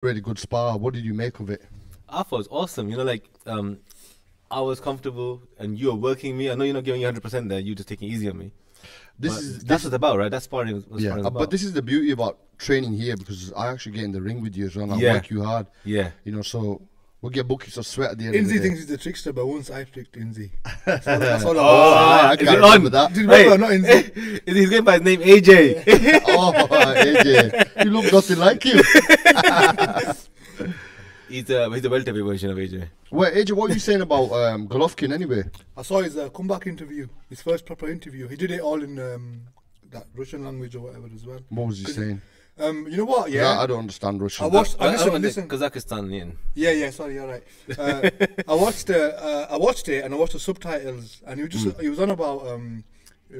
Really good spar. What did you make of it? I thought it was awesome. You know, like I was comfortable, and you were working me. I know you're not giving you 100% there. You're just taking it easy on me. That's what it's about, right? That's sparring. Yeah, sparring about. but this is the beauty about training here, because I actually get in the ring with you as well. And I Yeah. work you hard. Yeah. You know, so we'll get buckets of sweat at the end of the Inzy day. thinks he's the trickster, but once I tricked Inzy. That's all I is can't it remember on? that. Do you remember? Not Inzy. He's going by his name, AJ. Oh, AJ, you look nothing like him. He's a welterweight version of AJ. Wait, AJ, what were you saying about Golovkin anyway? I saw his comeback interview, his first proper interview. He did it all in that Russian language or whatever as well. What was he saying? You know what? Yeah, I don't understand Russian. I watched. Listen. Kazakhstan, yeah. Yeah. Sorry, you're right. I watched it, and I watched the subtitles, and he was on about when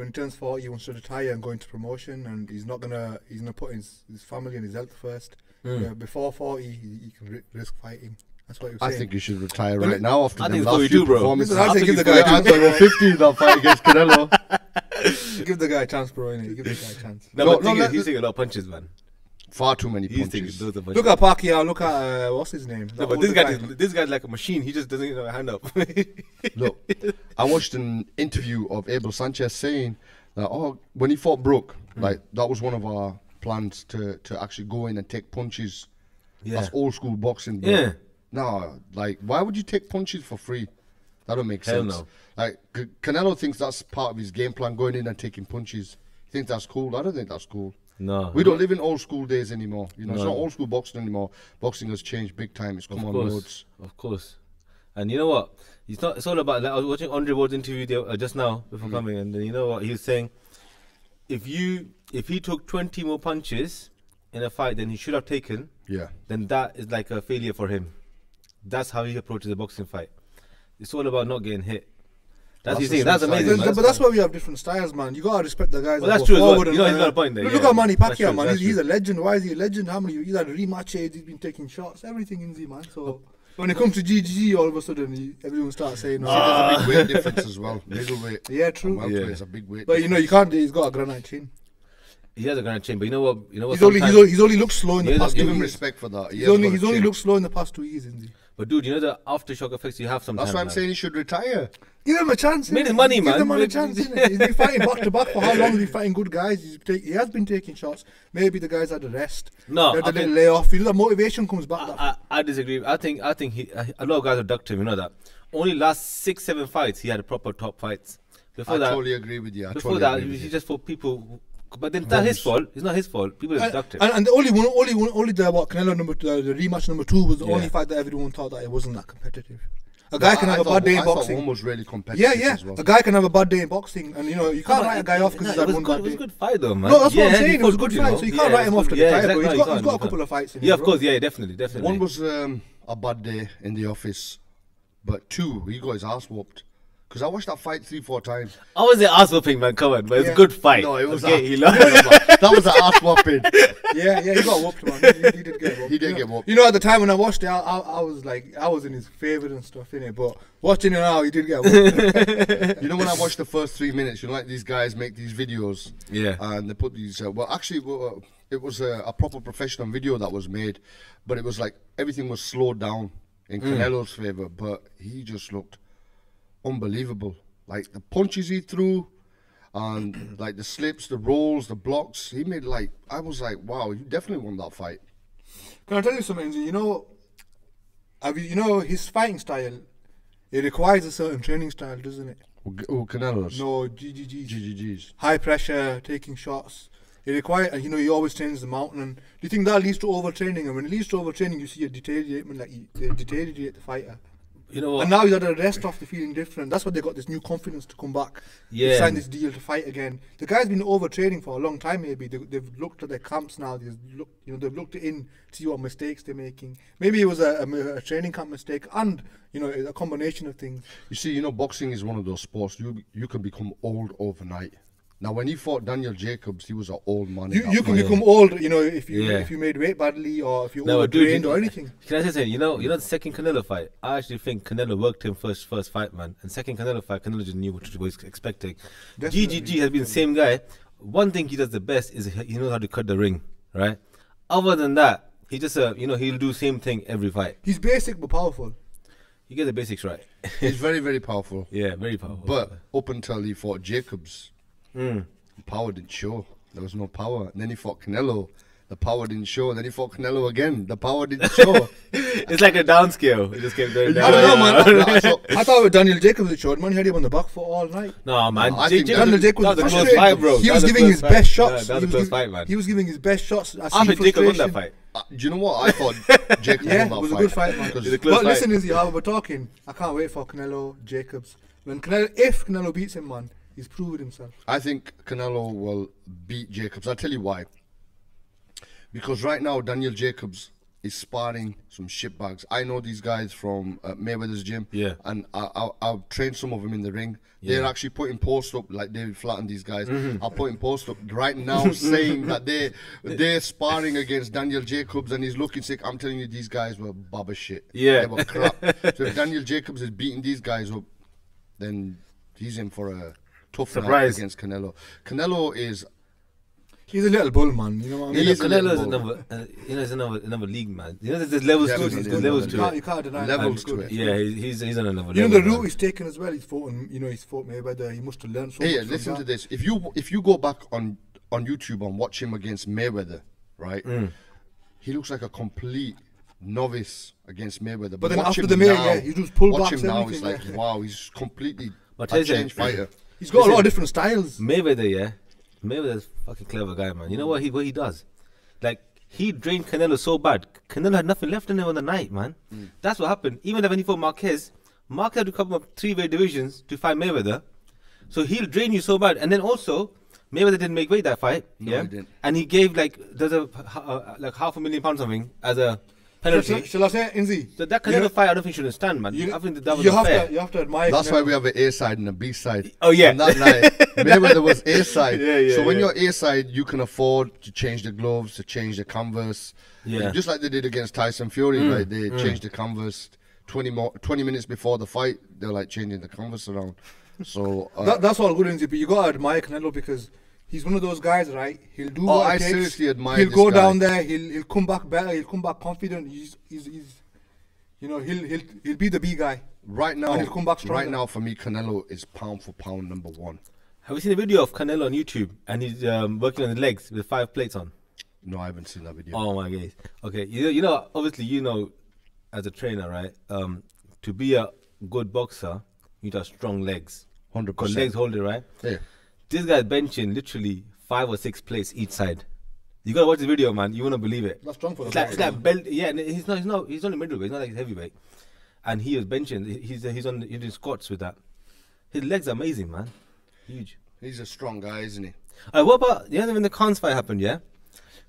he turns 40, he wants to retire and go into promotion, and he's gonna put his family and his health first. Before 40, he can risk fighting. That's what he was saying. I think you should retire right now after I the think last so, you few do, bro. performances. Listen, I think give the Yeah, guy I'm going 50 in that fight against Canelo. give the guy a chance, bro. Innit? Give the guy a chance. He's taking a lot of punches, man. Far too many He's taking punches. loads of punches. Look at Pacquiao. Look at what's his name? No, but this guy's like a machine. He just doesn't have a hand up. Look, I watched an interview of Abel Sanchez saying that when he fought Brooke, like that was one of our plans to actually go in and take punches. Yeah. That's old school boxing. Bro. Yeah. No, like why would you take punches for free? That don't make Hell sense. no. Like Canelo thinks that's part of his game plan, going in and taking punches. He thinks that's cool. I don't think that's cool. No. We don't live in old school days anymore. You know, it's No. not old school boxing anymore. Boxing has changed big time. It's come on roads. Of course. And you know what? It's all about. Like, I was watching Andre Ward's interview just now before coming, and you know what he was saying. If he took 20 more punches in a fight than he should have taken, Yeah. then that is like a failure for him. That's how he approaches a boxing fight. It's all about not getting hit. That's what he's saying. That's amazing. Man. But that's why we have different styles, man. You gotta respect the guys. Well, that that's go true as well. forward You know, he's got a point there. Look Yeah. at Manny That's Pacquiao, true, man. that's He's true. a legend. Why is he a legend? How many? He's had rematches. He's been taking shots. Everything Inzy, man. So when it comes to GG, all of a sudden everyone starts saying, There's a big weight difference as well. Middleweight. Yeah, true. And welterweight is a big weight. But you know, you can't. He's got a granite chin. He has a granite chin, but you know what? He's only looked slow in the past Give 2 him years. respect for that. He's only looked slow in the past 2 years, Inzy. But dude, you know the aftershock effects you have sometimes. That's why I'm man. saying he should retire. Give him a chance. Made his innit? money, Give man. the man a chance. Innit? He's been fighting back to back for how long? He's been fighting good guys. He has been taking shots. Maybe the guys had a rest. No, They had I a little think- layoff. You know, that motivation comes back. I disagree. I think a lot of guys have ducked him. You know that. Only last 6-7 fights he had proper top fights. Before I that, totally agree with you. before that, he just for people. But then it's not his fault. It's not his fault. People have ducked him. And the only the Canelo the rematch number 2 was the Yeah. only fight that everyone thought that it wasn't that competitive. A guy can have a bad day in I thought boxing. one was really competitive Yeah. as well. A guy can have a bad day in boxing, and you know you can't write a guy off because he's had one bad It was day. a good fight though, man. No, that's what I'm Yeah, saying. he It was a fought good you fight, know. so you can't Yeah, write him off to yeah, retire. exactly. But No, he's you got a can't. couple of fights in Yeah, his of row. course. Yeah, definitely. One was a bad day in the office, but 2, he got his ass whooped. Because I watched that fight 3-4 times. I was the ass whooping, man. Come on, but it's a Yeah. good fight. No, it was okay, he that was an ass whooping. Yeah, he got whooped, man. He did get whooped. He did You get know- whooped. You know, at the time when I watched it, I was like, I was in his favour and stuff, innit? But watching it now, he did get whooped. You know, when I watched the first 3 minutes, you know, like these guys make these videos. Yeah. And they put these, it was a proper professional video that was made, but it was like everything was slowed down in Canelo's favour, but he just looked unbelievable. Like the punches he threw, and like the slips, the rolls, the blocks, he made I was like, wow, you definitely won that fight. Can I tell you something? You know, his fighting style, it requires a certain training style, doesn't it? Oh, Canelo's. No, GGGs. GGGs. High pressure, taking shots. It requires, and you know, he always trains the mountain. And do you think that leads to overtraining? And when it leads to overtraining, you see a deterioration, like they deteriorate the fighter. You know what? And now he's had a rest after feeling different. That's why they got this new confidence to come back. Yeah. They signed this deal to fight again. The guy's been overtraining for a long time. Maybe they've looked at their camps now. They've looked in to see what mistakes they're making. Maybe it was a training camp mistake, and you know, a combination of things. You see, you know, boxing is one of those sports you can become old overnight. Now, when he fought Daniel Jacobs, he was an old man. You can become old, you know, if you Yeah. made weight badly or if you No, dude, overtrained or anything. Can I say something? You know the second Canelo fight. I actually think Canelo worked him first fight, man. And second Canelo fight, Canelo just knew what he was expecting. Definitely. GGG has been the same guy. One thing he does the best is he knows how to cut the ring, right? Other than that, He just you know, he'll do same thing every fight. He's basic but powerful. You get the basics right. He's very, very powerful. Yeah, very powerful. But up until he fought Jacobs, power didn't show. There was no power. And then he fought Canelo. The power didn't show. And then he fought Canelo again. The power didn't show. It's like a down scale. It just kept going down. I don't know, man. I thought with Daniel Jacobs it showed, man. He had him on the back foot all night. No, man. I think Daniel Jacobs that was a was close fight, bro. He That was was a giving close his fight. best shots. That was a close fight, man. He was giving his best shots. I think Jacob won that fight. Do you know what? I thought Jacobs Yeah, won that it was fight. a good fight, man. It was a But close fight. listen, Izzy, how we're talking. I can't wait for Canelo, Jacobs. If Canelo beats him, man, he's proven himself. I think Canelo will beat Jacobs. I'll tell you why. Because right now, Daniel Jacobs is sparring some shitbags. I know these guys from Mayweather's gym. Yeah. And I've trained some of them in the ring. Yeah. They're actually putting posts up, like David Flatt and these guys are putting posts up right now saying that they're sparring against Daniel Jacobs and he's looking sick. I'm telling you, these guys were baba shit. Yeah. They were crap. So if Daniel Jacobs is beating these guys up, then he's in for a tough night Surprise. against Canelo. Canelo is... He's a little bull, man. You know what I mean? He is a Canelo little is bull. another, you know, it's another league, man. You know, there's levels Yeah, to it. he's There's good, levels man. to it. You can't deny Levels that. to it. Yeah, he's on another level. You know the man. route he's taken as well. He's fought Mayweather. He must have learned so Hey, much. listen to from that. this. If you go back on YouTube and watch him against Mayweather, right? He looks like a complete novice against Mayweather. But then watch after him the main, now- yeah, he does pull watch backs, him now. It's everything, like yeah. wow, he's completely But a listen, changed fighter. He's got a lot Listen, of different styles. Mayweather, yeah. Mayweather's a fucking clever guy, man. You know what he does? Like, he drained Canelo so bad. Canelo had nothing left in him on the night, man. That's what happened. Even when he fought Marquez had to come up 3 weight divisions to fight Mayweather. So he'll drain you so bad. And then also, Mayweather didn't make weight that fight. No, yeah? he didn't. And he gave like like £500,000 something as a penalty. Shall I say, Inzy? So that Canelo fight, I don't think shouldn't stand, man. I think that was you have unfair. you have to admire. That's why Canelo. we have an A side and a B side. Oh, yeah. On that night, Mayweather was A side. Yeah, so when yeah. you're A side, you can afford to change the gloves, to change the canvas. Yeah. Just like they did against Tyson Fury, right? They changed the canvas 20 minutes before the fight. They're like changing the canvas around. So That's all good, Inzy. But you gotta admire Canelo because he's one of those guys, right? He'll do what I it takes. seriously admire He'll this go guy. down there. He'll come back better. He'll come back confident. He's you know he'll be the B guy. right now, And he'll come back right stronger. now for me, Canelo is pound for pound #1. Have you seen a video of Canelo on YouTube? And he's working on his legs with 5 plates on. No, I haven't seen that video. Oh my gosh. Okay, you know, obviously, you know, as a trainer, right? To be a good boxer, you need to have strong legs. 100%. Because legs hold it, right? Yeah. This guy's benching literally 5 or 6 plates each side. You gotta watch the video, man. You wouldn't believe it. That's strong for the It's like, guy, it's like belt. Yeah, and he's only middleweight. He's not like heavyweight. And he is benching. He's doing squats with that. His legs are amazing, man. Huge. He's a strong guy, isn't he? What about when the Khan's fight happened? Yeah.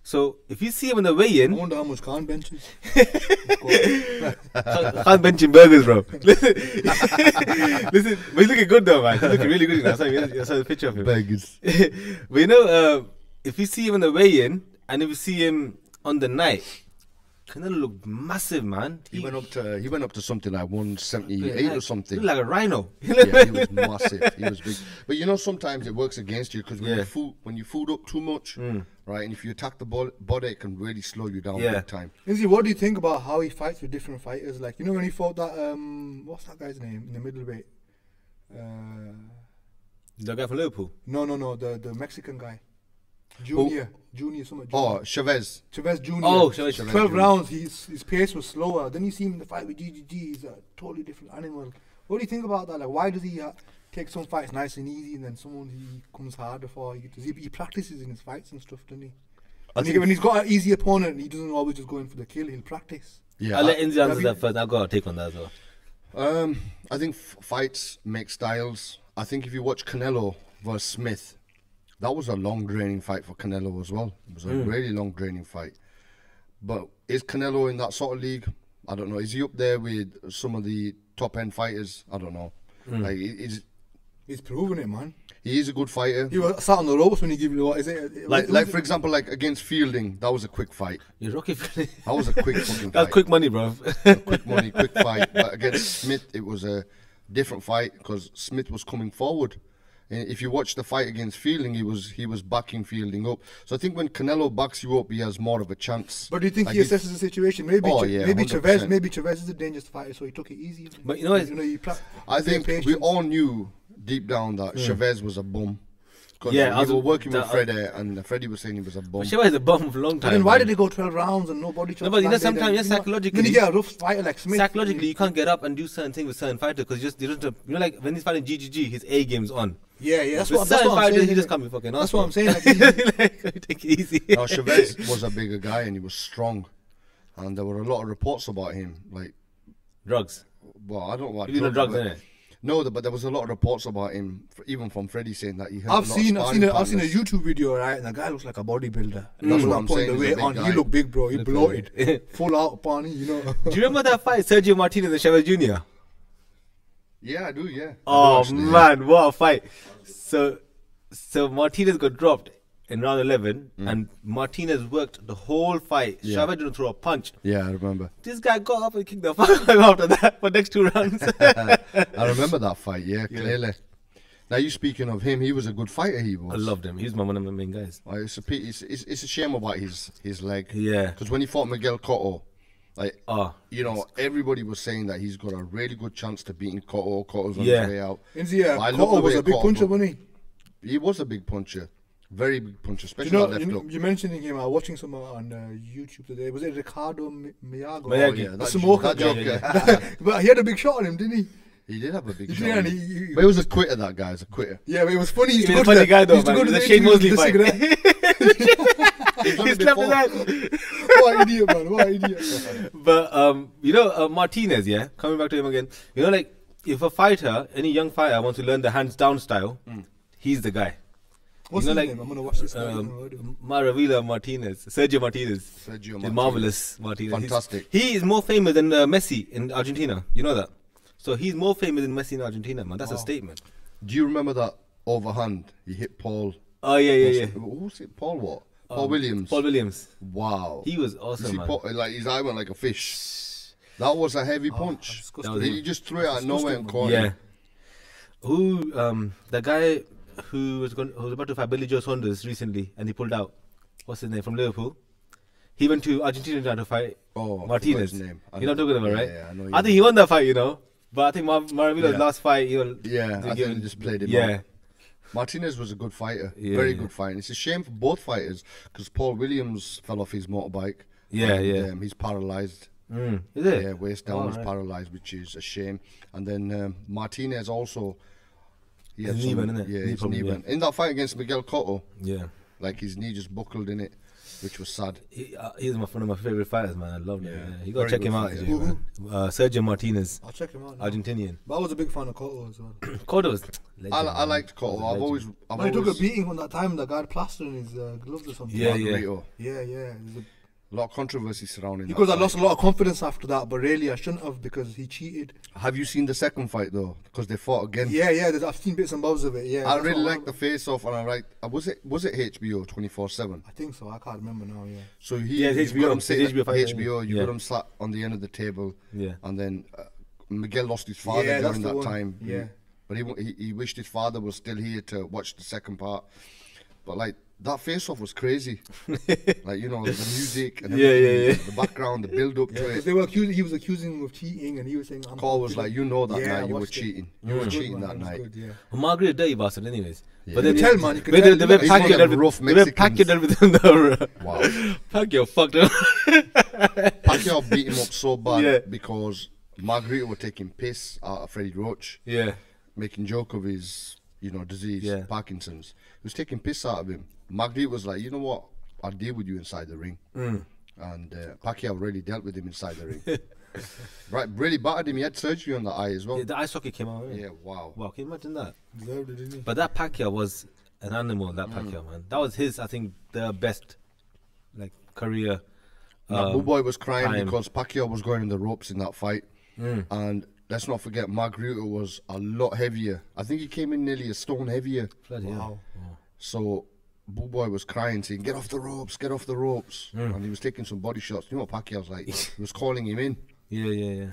So if you see him in the I weigh-in, wonder how much Khan benches. Khan benching burgers, bro. Listen, but he's looking good though, man. He's looking really good. I saw the picture of him. Beggars. But you know, if you see him in the weigh-in and if you see him on the night, Canelo looked massive, man. He went up to something like 178 or something. Looked like a rhino. Yeah, he was massive. He was big. But you know, sometimes it works against you because when you food up too much, right, and if you attack the body, it can really slow you down Yeah. big time. Inzy, what do you think about how he fights with different fighters? Like, you know when he fought that what's that guy's name in the middleweight? The guy from Liverpool. No, the Mexican guy. Junior, something. Oh, Chavez. Chavez Jr. Oh, Chavez 12 Jr. rounds, his pace was slower. Then you see him in the fight with GGG, he's a totally different animal. What do you think about that? Like, why does he take some fights nice and easy and then someone he comes harder for? He practices in his fights and stuff, doesn't he? When he's got an easy opponent, he doesn't always just go in for the kill, he'll practice. Yeah, I'll let Inzy answer that first. I've got a take on that as well. I think fights make styles. I think if you watch Canelo versus Smith, that was a long draining fight for Canelo as well. It was a really long draining fight. But is Canelo in that sort of league? I don't know. Is he up there with some of the top end fighters? I don't know. Like He's proven it, man. he is a good fighter. He was sat on the ropes when he gave you what is it? Like for example, like against Fielding, that was a quick fight. You're Rocky. That was a quick fucking fight. That's quick money, bro. Quick money, quick fight. But against Smith, it was a different fight because Smith was coming forward. If you watch the fight against Fielding, he was backing Fielding up. So I think when Canelo backs you up, he has more of a chance. But do you think Like he assesses the situation? Maybe maybe 100%. Chavez is a dangerous fighter, so he took it easy. But you know, I think we all knew deep down that Chavez was a bum. Yeah, we were working with Freddie, and Freddie was saying he was a bum. Chavez is a bum for a long time. And then why did they go 12 rounds and no body shots? No, but you know, sometimes psychologically, then you get a rough fighter like Smith. Psychologically, you can't get up and do certain things with certain fighters because you don't. You know, like when he's fighting GGG, his A game's on. Yeah, that's With what certain I'm fighters, saying. he just can't be fucking. That's what I'm saying. Like, take it easy. Now Chavez was a bigger guy and he was strong, and there were a lot of reports about him, like Drugs. well, I don't know what You know drugs, but- innit? No, but there was a lot of reports about him, even from Freddie, saying that he had. I've seen a YouTube video, right, and the guy looks like a bodybuilder. That's He what was I'm putting saying, the he's a weight big on. guy. He looked big, bro. He Look bloated, full out, Barney. You know. Do you remember that fight, Sergio Martinez and Chavez Jr.? Yeah, I do. Yeah. Oh man, what a fight! So Martinez got dropped in round 11, and Martinez worked the whole fight. Yeah. Chavez didn't throw a punch. Yeah, I remember. This guy got up and kicked the fuck out of him after that for the next 2 rounds. I remember that fight. Yeah, clearly. Now you speaking of him, he was a good fighter. He was. I loved him. He's one of my main guys. Like, it's a shame about his leg. Yeah. Because when he fought Miguel Cotto, like Oh, you know, everybody was saying that he's got a really good chance to beating Cotto. Cotto's on Yeah. his way out. Inzy, But I love Cotto the was way a big Cotto puncher, go- wasn't he? He was a big puncher, very big puncher, especially You know, that left hook. you mentioning him. I was watching some on YouTube today. Was it Ricardo Miyago? Miyagi. that smoker joker. yeah. But he had a big shot on him, didn't he? He did have a big He shot. did, and on him. he- But he was a quitter. That guy was a quitter. Yeah, but it was funny. He used to He's go a to funny guy he though, used to man. go to The the Shane interview Mosley with the fight. cigarette. He's done He it slapped before. his ass. What an idiot, man! What an idiot! But you know, Martinez, yeah, coming back to him again. You know, like if a fighter, any young fighter wants to learn the hands down style, he's the guy. What's You know, his like, name? I'm gonna watch this. now. Maravilla Martinez, Sergio Martinez, Sergio the Martinez. marvelous Martinez. Fantastic. He is more famous than Messi in Argentina. You know that. So he's more famous than Messi in Argentina, man. That's a statement. Do you remember that overhand? He hit Paul. Oh yeah. Who was it? Paul what? Paul Williams. Paul Williams. Wow. He was You awesome, see, man. Paul, like his eye went like a fish. That was a heavy punch. disgusting. That was He just threw it out of nowhere and caught Yeah. him. Who the guy who was about to fight Billy Joe Saunders recently and he pulled out. What's his name from Liverpool? He went to Argentina to fight Oh, I Martinez. forgot his name. You know what I'm talking about, Yeah, right? yeah, I know I think he won that fight, you know. But I think Maravilla's Yeah. last fight, Yeah, I think they just played him Yeah. out. Martinez was a good fighter, Yeah, very yeah. good fighter. It's a shame for both fighters because Paul Williams fell off his motorbike. Yeah, and, yeah. He's paralysed. Is it? Yeah, waist down, he's right. paralysed, which is a shame. And then Martinez also. He had His knee some- went, innit? Yeah, Knee his problem, knee yeah. went. In that fight against Miguel Cotto, Yeah. like his knee just buckled in it, which was sad. He's one of my favorite fighters, man. I love him. Yeah. Yeah. You gotta Very check good him out, fighter. Jay, man. Sergio Martinez, I'll check him out. Now. Argentinian. But I was a big fan of Cotto as well. Cotto's. I liked Cotto. I've always. When he took a beating on that time, the guy had plaster in his gloves or something. Yeah, Margarito. Yeah. It was A lot of controversy surrounding because that I lost a fight. lot of confidence after that, but really I shouldn't have because he cheated. Have you seen the second fight though? Because they fought again. Yeah, I've seen bits and bobs of it. Yeah, I that's really what like the face off, and I like. Was it HBO 24/7? I think so. I can't remember now. Yeah. So Yeah, it's you got HBO. him It's sitting HBO at fight, HBO. You yeah. got him sat on the end of the table. Yeah. And then Miguel lost his father Yeah, that's during the that one. time. Yeah. But he wished his father was still here to watch the second part. But like that face off was crazy. Like you know the music and Yeah, everything, yeah. the background, the build up to Because it. they were accusing, he was accusing him of cheating, and he was saying, Call was like, you know that Yeah, I night you were watched it. cheating. It You were was good, cheating man, that it was night. good, yeah. Well, Margaret Day bastard, anyways. Yeah. But then You can tell, man, you can but tell. they were He's one of packing them everything. rough They were Mexicans. packing everything. Wow. Pacquiao fucked up. Pacquiao beat him up so bad Yeah. because Margarito were taking piss out of Freddie Roach, Yeah. making joke of his, disease, Yeah. Parkinson's. He was taking piss out of him. Margarito was like, you know what? I'll deal with you inside the ring. And Pacquiao really dealt with him inside the ring. Right, really battered him. He had surgery on the eye as well. Yeah, the ice hockey came out. Yeah, wow. Wow, can you imagine that? Deserved it, didn't he? But that Pacquiao was an animal. That Pacquiao, man. That was his, I think, the best, career. That boy was crying time. because Pacquiao was going in the ropes in that fight. And let's not forget, Margarito was a lot heavier. I think he came in nearly a stone heavier. Bloody hell. So Boy was crying, saying, get off the ropes, get off the ropes. And he was taking some body shots. You know what Pacquiao's like? He was calling him in. Yeah.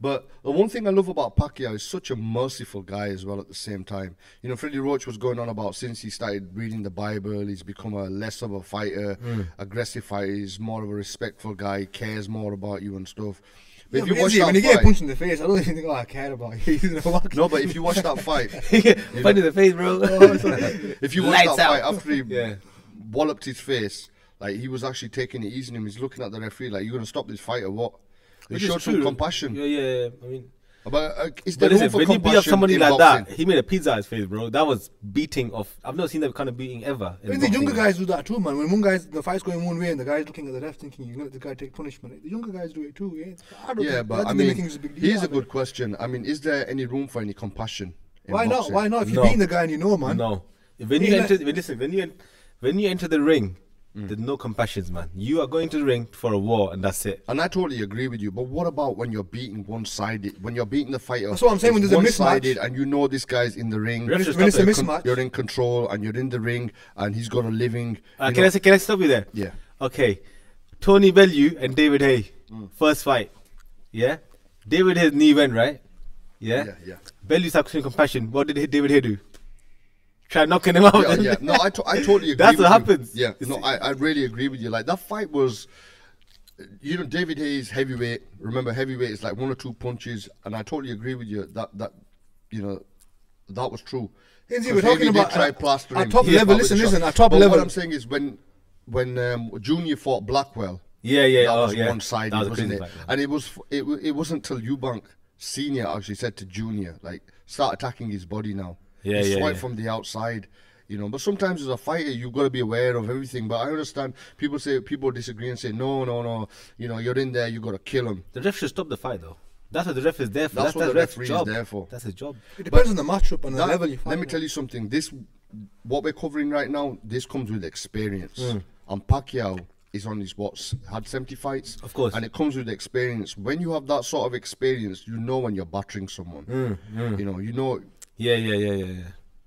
But the one thing I love about Pacquiao is such a merciful guy as well at the same time. You know, Freddie Roach was going on about since he started reading the Bible, he's become a less of a fighter, aggressive fighter, he's more of a respectful guy, he cares more about you and stuff. But Yeah, if you but watch Inzy, that when you get a fight, punch in the face, I don't even think, oh, I care about you. You know, no, but if you watch that fight, Punch in the face, bro. if you watch Lights that fight out. after he Yeah. walloped his face, like he was actually taking it easy on him. He's looking at the referee like, "You're gonna stop this fight or what?" He Which is showed some true. compassion. Yeah. I mean, But is but there room listen, for when you beat up compassion somebody in like boxing? that, he made a pizza at his face, bro. That was beating of. I've never seen that kind of beating ever. in I mean, the boxing. younger guys do that too, man. When the fight's going one way and the guy's looking at the left thinking, you're going to let the guy take punishment. The younger guys do it too, yeah? I don't Yeah, think, but think I they're mean, making this a big deal here's out a of it. good question. I mean, is there any room for any compassion in Why not? boxing? Why not? If you're No. beating the guy and you know, man. No. When you enter, listen, when you enter the ring, there's no compassions, man. You are going to the ring for a war, and that's it. And I totally agree with you. But what about when you're beating one-sided? When you're beating the fighter, That's what I'm saying, when it's there's a mismatch. one-sided, and you know this guy's in the ring. Ref should When it's stop a it. mismatch. You're in control, and you're in the ring, and he's got a living. you Can know- I stop you there? Yeah. Okay. Tony Bellew and David Hay, first fight. Yeah. David Hay's knee went right. Yeah. Yeah. Bellew started showing compassion. What did David Hay do? Try knocking him out. Yeah. No, I totally agree. That's with what you. happens. Yeah. No, I really agree with you. Like that fight was, you know, David Hayes heavyweight. Remember, heavyweight is like one or two punches, and I totally agree with you that you know that was true. Inzy, 'Cause we're talking Heavy did about try plastering at him. top Yeah, level. but with Listen, the shot. at top But level. what I'm saying is when Junior fought Blackwell. Yeah. That was yeah. one-sided, That was a wasn't crazy it? fight, man. And it wasn't till Eubank Senior actually said to Junior, like, start attacking his body now. Yeah, He yeah, swipe yeah. from the outside, you know. But sometimes as a fighter, you've got to be aware of everything. But I understand people disagree and say, no, you know, you're in there, you got to kill him. The ref should stop the fight, though. That's what the ref is there for. That's what the ref's referee is job. there for. That's his job. It depends on the matchup and the That- level you fight. let me tell you something. What we're covering right now, this comes with experience. And Pacquiao is on his had 70 fights. Of course. And it comes with experience. When you have that sort of experience, you know when you're battering someone. You know, Yeah.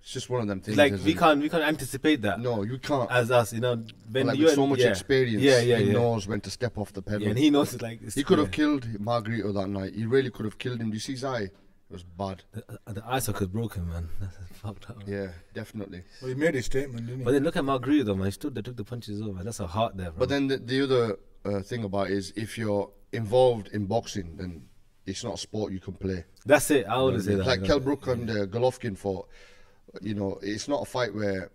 it's just one of them things. Like isn't we it? can't No, anticipate that you can't. as us, you know. When Like you with so much yeah. experience, Yeah. he knows when to step off the pedal. Yeah, and he knows it like He could have killed Margarito that night. He really could have killed him. Do you see his eye? It was bad. The eye socket broken, man. That's fucked up. Yeah, definitely. Well, he made his statement, didn't he? But then look at Margarito, though, man. He stood there, took the punches over. That's a heart there, bro. But then the other thing about it is if you're involved in boxing, then it's not a sport you can play. That's it. I always say that. Like you know. Kell Brook and Golovkin fought. You know, it's not a fight where,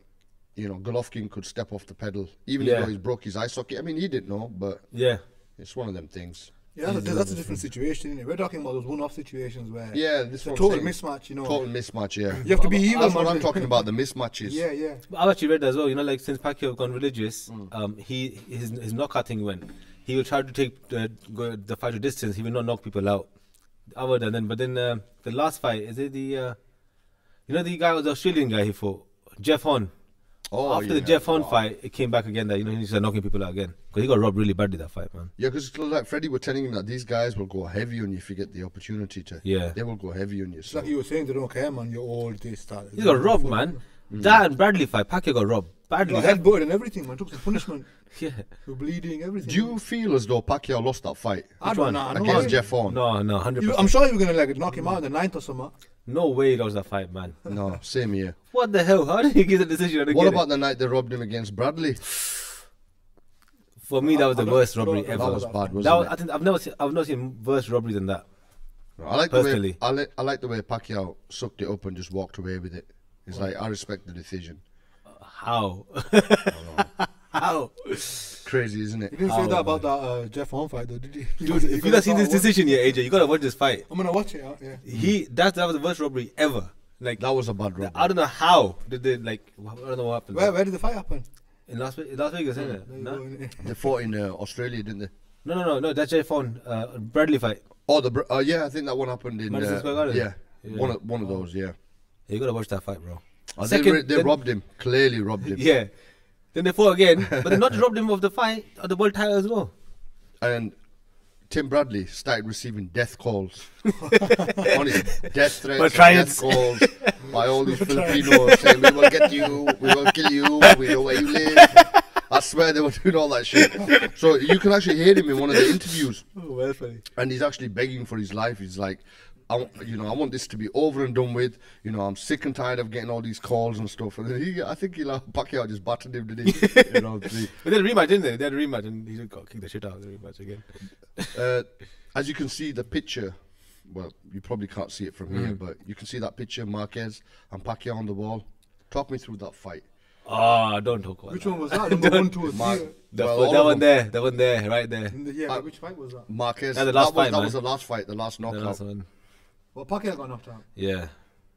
you know, Golovkin could step off the pedal, even Yeah. though he's broke his eye socket. I mean, he didn't know, but Yeah. it's one of them things. Yeah, that's a different situation, isn't it? We're talking about those one-off situations where Yeah, this it's a one total thing. mismatch, you know. Total mismatch, yeah. You have to be evil, That's what man. I'm talking about, the mismatches. Yeah. I've actually read that as well. You know, like since Pacquiao gone religious, his knockout thing went. He will try to take the fight to distance. He will not knock people out. But then the last fight is it the you know the guy was the Australian guy he fought Jeff Horn. Oh, After the yeah. Jeff Horn fight, it came back again that you know he started knocking people out again because he got robbed really badly that fight, man. Yeah, because like Freddie were telling him that these guys will go heavy on you if you get the opportunity to. Yeah. They will go heavy on you. It's So. like you were saying, they don't care, man. You're old, this, that. He got robbed, man. That and Bradley fight, Pacquiao got robbed badly. Got headbutted and everything, man. Took the punishment. Yeah. You're bleeding, everything. Do you feel as though Pacquiao lost that fight I one? don't know. I against know. Jeff Horn? No, 100%. I'm sure you were going to like knock him out in the ninth or something. No way that was that fight, man. No, same here. What the hell? How did he get the decision? I don't What get about it. the night they robbed him against Bradley? For me, that was the worst robbery that ever. That was bad, That wasn't was, it? I think I've never seen worse robbery than that. I like Personally. the way I like the way Pacquiao sucked it up and just walked away with it. It's like I respect the decision. How? How? Crazy, isn't it? You didn't say that about that Jeff Horn fight, though, did you? Dude, if you've not seen this decision yet, AJ, you gotta watch this fight. I'm going to watch it out, yeah. That was the worst robbery ever. Like That was a bad robbery. I don't know how did they like. I don't know what happened. Where did the fight happen? In Las Vegas, isn't it? There you No? go, innit? They fought in Australia, didn't they? No. That's Jeff Horn, Bradley fight. Oh, yeah, I think that one happened in Madison Square Garden? Yeah, Yeah. one of those. Yeah, You gotta watch that fight, bro. Oh, Second- they then- robbed him. Clearly robbed him. Yeah. Then they fought again, but they not robbed him of the fight or the world title as well. And Tim Bradley started receiving death calls on his death threats, For and trying death to- calls by all these Filipinos saying, "We will get you, we will kill you, we know where you live." I swear they were doing all that shit. So you can actually hear him in one of the interviews, Oh, well, funny. and he's actually begging for his life. He's like, I want this to be over and done with. I'm sick and tired of getting all these calls and stuff. And then I think Pacquiao just battered him, did he? But they had a rematch, didn't they? They had a rematch, and he got kicked the shit out of the rematch again. As you can see, the picture. Well, you probably can't see it from here, but you can see that picture, Marquez and Pacquiao on the wall. Talk me through that fight. Oh, don't talk about Which that. one was that? Number 1, 2, or 3? Well, That one there, right there. Yeah, which fight was that? Marquez. That's the last fight, that man. was the last fight, the last knockout. The last one. Well, Pacquiao got knocked out. Yeah.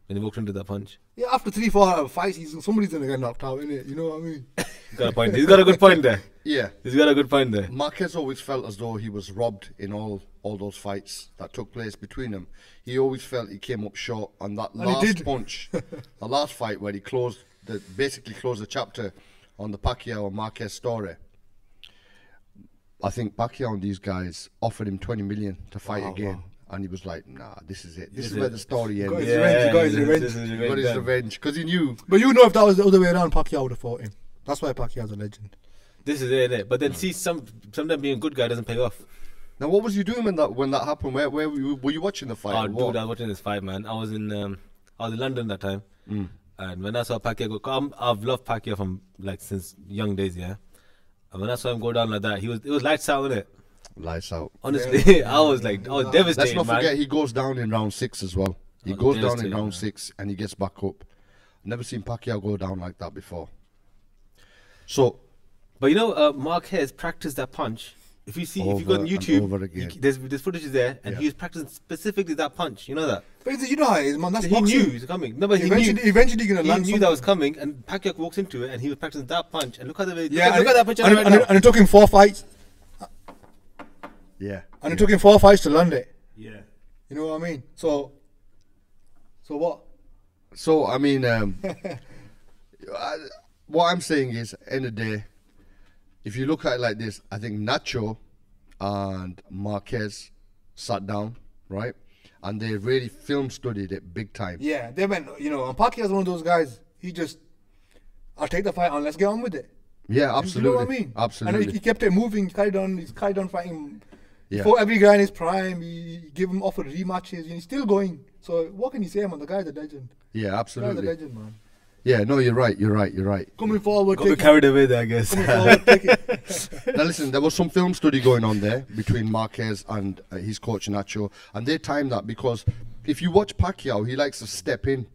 When he walked into that punch. Yeah, after 3-4 fights, somebody's gonna get knocked out, innit? You know what I mean? He's got a point. He's got a good point there. Yeah. He's got a good point there. Marquez always felt as though he was robbed in all those fights that took place between them. He always felt he came up short on that And he last did. punch, the last fight where he basically closed the chapter on the Pacquiao and Marquez story. I think Pacquiao and these guys offered him 20 million to fight again. And he was like, nah, this is it. This is where the story ends. His revenge, he got his revenge. this is He got his revenge because he knew. But you know, if that was the other way around, Pacquiao would have fought him. That's why Pacquiao's a legend. This is it, innit? But then see, sometimes being a good guy doesn't pay off. Now, what was you doing when that happened? Where were you watching the fight? Oh, or dude, what? I was watching this fight, man. I was in London that time, and when I saw Pacquiao go, I've loved Pacquiao from since young days, yeah. And when I saw him go down like that, it was lights out, innit? Lights out. Honestly, I was devastated. Let's not man. forget he goes down in round 6 as well. He Oh, goes down in devastating, round man. 6 and he gets back up. Never seen Pacquiao go down like that before. So, But you know, Marquez practiced that punch. If you go on Over and YouTube, over again. there's footage there, and Yeah. he was practicing specifically that punch. You know that? But you know how it is, man. That's He boxing. knew it was coming. No, but he Eventually, knew. eventually you're gonna He land knew something. that was coming, and Pacquiao walks into it, and he was practicing that punch. And look at the Yeah, look at that punch and, right and, now. and it took him 4 fights. yeah. And it took him 4 fights to land it. Yeah. You know what I mean? So what? So, I mean, what I'm saying is, end of the day, if you look at it like this, I think Nacho and Marquez sat down, right? And they really film studied it big time. Yeah, they went. You know, and Pacquiao's one of those guys. He just, I'll take the fight and let's get on with it. Yeah, absolutely. You know what I mean? Absolutely. And he kept it moving. He's carried on fighting. Yeah. For every guy in his prime, he gave him offered rematches, and he's still going. So what can you say, man? The guy's a legend. Yeah, The guy's a absolutely. legend, man. Yeah, no, you're right. You're right. You're right. Coming forward, Got me taking, carried away there, I guess. coming forward, taking. Now listen, there was some film study going on there between Marquez and his coach Nacho, and they timed that because if you watch Pacquiao, he likes to step in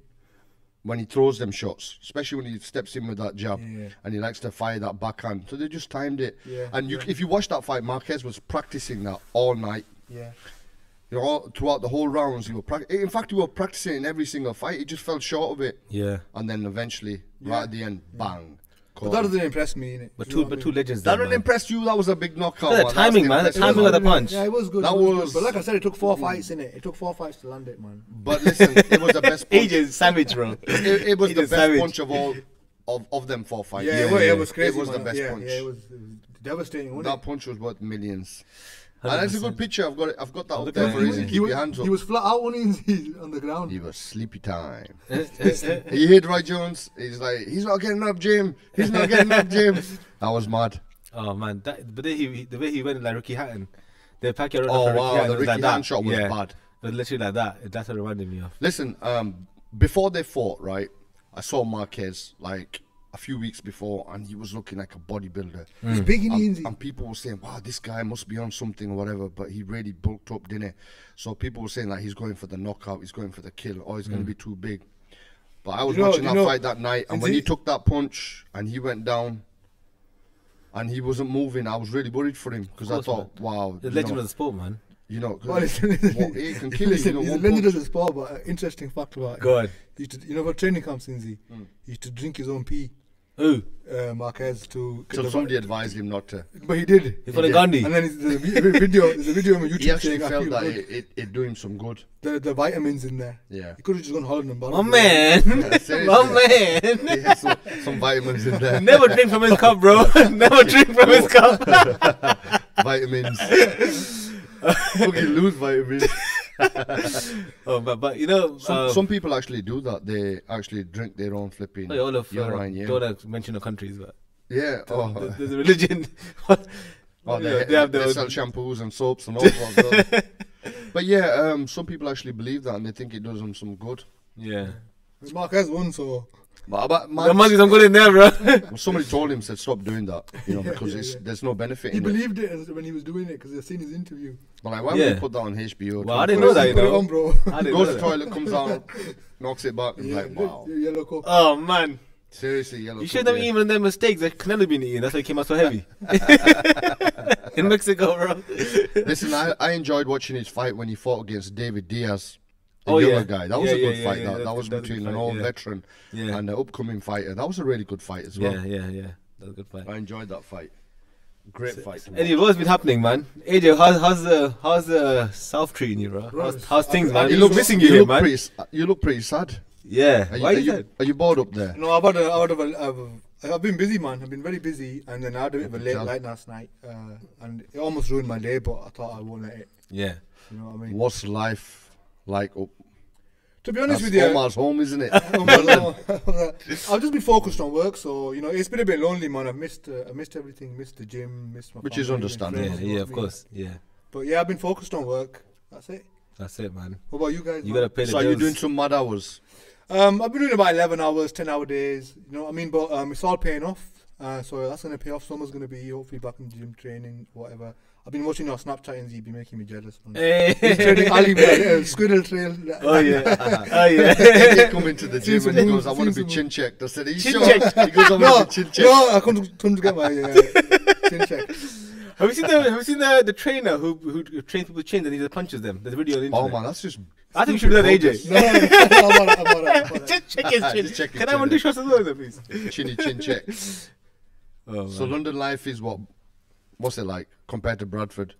when he throws them shots, especially when he steps in with that jab, Yeah. and he likes to fire that backhand. So they just timed it. Yeah, And yeah. if you watch that fight, Marquez was practicing that all night. Yeah. Throughout the whole rounds, he was in fact, he was practicing in every single fight. He just fell short of it, Yeah. and then eventually, right at the end, bang. But caught that him. doesn't impress me, innit? But You know what I two mean? legends. That there, didn't man. impress you. That was a big knockout. The man. timing, That's man. The impressive. timing of the punch. Yeah, it was good. That it was good. was- But like I said, it took 4 fights, innit? It took 4 fights to land it, man. But listen, it was the best punch. Agent savage, bro. It was He the just best savage. punch of all of them 4 fights. Yeah, it was crazy. It was the man. best yeah, punch. Yeah, it was devastating, wasn't That it? punch was worth millions. And that's a good picture. I've got that up look there at for it. easy. He Keep He your was, hands up. he was flat out on the ground. He was sleepy time. You heard Roy Jones? He's like, he's not getting up, Jim. He's not getting up, Jim. That was mad. Oh man, but then the way he went like Ricky Hatton, the Pacquiao run Oh, after wow, Ricky Hatton the was Ricky like Hatton that. shot was Yeah. bad. But literally like that. That's what it reminded me of. Listen, before they fought, right, I saw Marquez like a few weeks before, and he was looking like a bodybuilder. He's big in And, Inzy. and people were saying, wow, this guy must be on something or whatever, but he really bulked up, didn't he? So people were saying that he's going for the knockout, he's going for the kill, or he's going to be too big. But I was watching that fight that night, and when he took that punch and he went down and he wasn't moving, I was really worried for him because I course, thought, wow, The you legend know, of the sport, man. you know, 'cause Well, listen, it can kill you, listen, you know, he's a one legend punch. of the sport, but an interesting fact about him. Go on. He used to, you know, for training camps, Inzy, he used to drink his own pee, Ooh, Marquez, to... So somebody advised him not to. But he did. he's from Gandhi. And then there's a video on YouTube He actually saying, I felt feel that good. it do him some good. The vitamins in there. Yeah. He could have just gone Holland and My bottled man, Seriously. my man. He had some vitamins in there. Never drink from his cup, bro. Never drink from his cup. Vitamins. Fucking lose vitamins. Oh, but you know, Some people actually do that. They actually drink their own flipping all of urine. Yeah. don't mention the countries, but Yeah. Oh, There's a religion. What? oh, Yeah, they sell shampoos and soaps and all sorts. But yeah, some people actually believe that and they think it does them some good. Yeah. Mark has one, so But There must be some good in there, bro. somebody told him, said stop doing that, because there's no benefit he in it. believed it when he was doing it because I've seen his interview. But like, why would Yeah. you put that on HBO? Well, I didn't know that, you Put it know. on, bro. I didn't Goes know to the that. toilet, comes out, knocks it back, and like, wow. Yellow cup. Oh, man. Seriously, yellow. You cup, should have yeah. even them mistakes that Canelo been eating. That's why he came out so heavy. In Mexico, bro. Listen, I enjoyed watching his fight when he fought against David Diaz, the Oh, younger yeah. guy. That was Yeah, a good yeah, fight. yeah, That that's was good- that's a between good an fight, old yeah. veteran Yeah. and an upcoming fighter. That was a really good fight as well. Yeah. That was a good fight. I enjoyed that fight. Great fight. to watch. Anyway, what's been happening, man? AJ, how's the South treating you, bro? How's things, man? I- You I- look you missing You you here, look man. you look pretty sad. Yeah. Why is that? Are you bored up there? No, I've been busy, man. I've been very busy, and then I had a bit of a late night last night, and it almost ruined my day. But I thought I won't let it. Yeah. You know what I mean? What's life like up? To be honest That's with you, Omar's home, isn't it? I've just been focused on work, so it's been a bit lonely, man. I missed everything, missed the gym, missed my Which is family and understandable. Yeah, friends, you yeah, know of what I mean? course. Yeah. But yeah, I've been focused on work. That's it. That's it, man. What about you guys? You man? gotta pay the So bills. you're doing some mad hours. I've been doing about 11 hours, 10-hour days. You know what I mean? But it's all paying off. So that's gonna pay off. Summer's gonna be hopefully back in the gym training, whatever. I've been watching your Snapchat, Inzy. You've been making me jealous. Man. Hey. He's training Ali with a squirrel trail. Oh yeah. Oh yeah. He come into the gym and he goes, I want to be chin checked. I said, are you Chin sure? checked? He goes, I No, want to be chin checked. no, I come to get my chin check. Have you seen the trainer who trains people with chins and he just punches them? There's a video on the internet. Oh man, that's just. I think you should do that, AJ. No, I'm alright. Just check his chin. Just check his Can I chin, want yeah. 2 shots as well, please? Chinny chin check. Oh, So London life is what's it like compared to Bradford?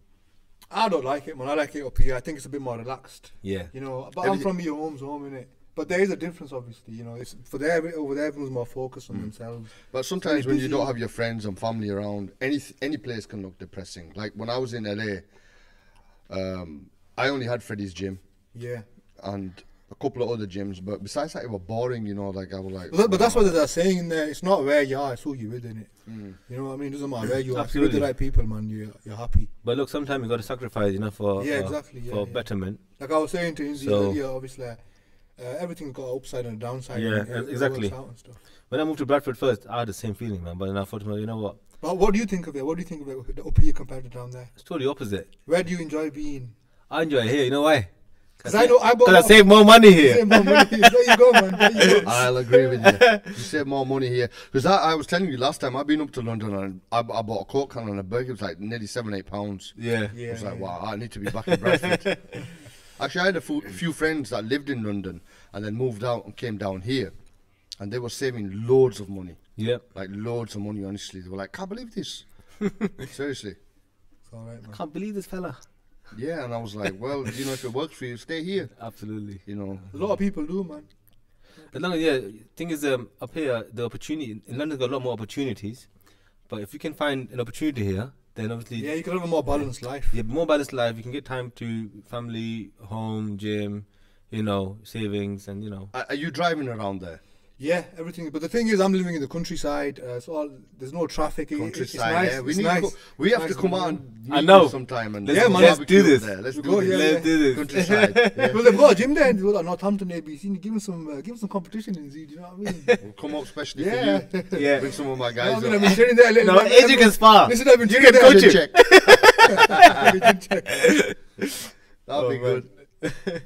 I don't like it, man. I like it up here. I think it's a bit more relaxed. Yeah. But I'm from your home's home, innit? But there is a difference, obviously. It's over there, everyone's more focused on themselves. But sometimes Very when you busy. don't have your friends and family around, any place can look depressing. Like when I was in LA, I only had Freddie's gym Yeah. and a couple of other gyms, but besides that, it was boring. Like I was like. But that's what they're saying in there. It's not where you are, it's who you're with, innit? You know what I mean? It doesn't matter where you are. If you're with the Absolutely. right people, man, you're happy. But look, sometimes you got to sacrifice, for Yeah, exactly, yeah, for yeah. betterment. Like I was saying to Inzy So- earlier, obviously, everything's got an upside and a downside. Yeah, and it exactly. works out and stuff. When I moved to Bradford first, I had the same feeling, man. But then I thought, you know what? But what do you think of it? What do you think of it up here compared to down there? It's totally opposite. Where do you enjoy being? I enjoy it here. You know why? Because I know I bought. Because I save more money here. Save more money. There you go, man. There you go. I'll agree with you. You save more money here. Because I was telling you last time, I've been up to London and I bought a Coke can and a burger. It was like nearly £7-8. Yeah. Yeah. I was like, wow, I need to be back in Bradford. Actually, I had a few friends that lived in London and then moved out and came down here. And they were saving loads of money. Yep. Like loads of money, honestly. They were like, can't believe this. Seriously. It's all right, man. Can't believe this fella. Yeah, and I was like, well, if it works for you, stay here. Absolutely. A lot of people do, man. As long as thing is up here the opportunity in London's got a lot more opportunities, but if you can find an opportunity here, then obviously Yeah, you can have a more balanced life. you have more balanced life. You can get time to family, home, gym, savings, and Are you driving around there? Yeah, everything. But the thing is, I'm living in the countryside. There's no traffic. It's Countryside, nice. yeah. It's We nice. we have Nice to come and out warm. and I meet know. you sometime and Yeah, man, let's barbecue do this. there. Let's We do go, this. yeah, let's do this. Countryside. Yeah. Well, they've got a gym there. They've got Northampton ABC. Give them some competition in Z. Do you know what I mean? We'll come up especially Yeah. for you. Yeah. Bring some of my I guys mean, up. I've been training there. No, AJ can spar. Listen, I've been You training can there. coach Check. That'll be man. good.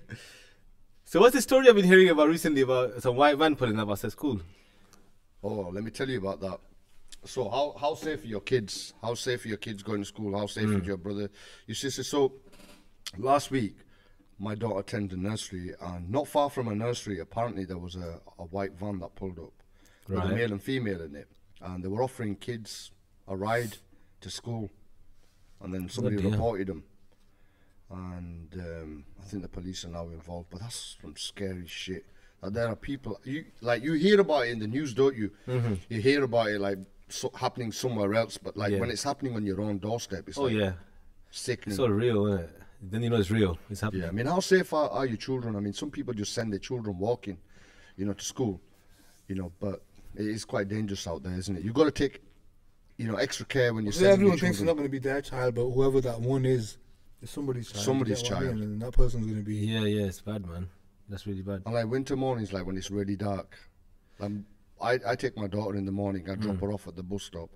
So what's the story I've been hearing about recently about some white van pulling up outside school? Oh, let me tell you about that. So how safe are your kids? How safe are your kids going to school? How safe is your brother, your sister? So last week, my daughter attended a nursery, and not far from a nursery, apparently there was a white van that pulled up with a Right. male and female in it, and they were offering kids a ride to school, and then somebody dear. reported them, and I think the police are now involved. But that's some scary shit. That there are people you hear about it in the news, don't you? Mm-hmm. You hear about it happening somewhere else, but Yeah. when it's happening on your own doorstep, it's Oh yeah, sickening. it's so real, isn't it? Then you know it's real. It's happening. Yeah, I mean, how safe are your children? I mean, some people just send their children walking, to school, but it is quite dangerous out there, isn't it? You've got to take you know, extra care when you're So sending everyone your thinks it's children. not going to be their child, but whoever that one is somebody's child. Somebody's You get what I mean? child. And that person's going to be. Yeah, it's bad, man. That's really bad. And like winter mornings, like when it's really dark, I take my daughter in the morning. I drop her off at the bus stop,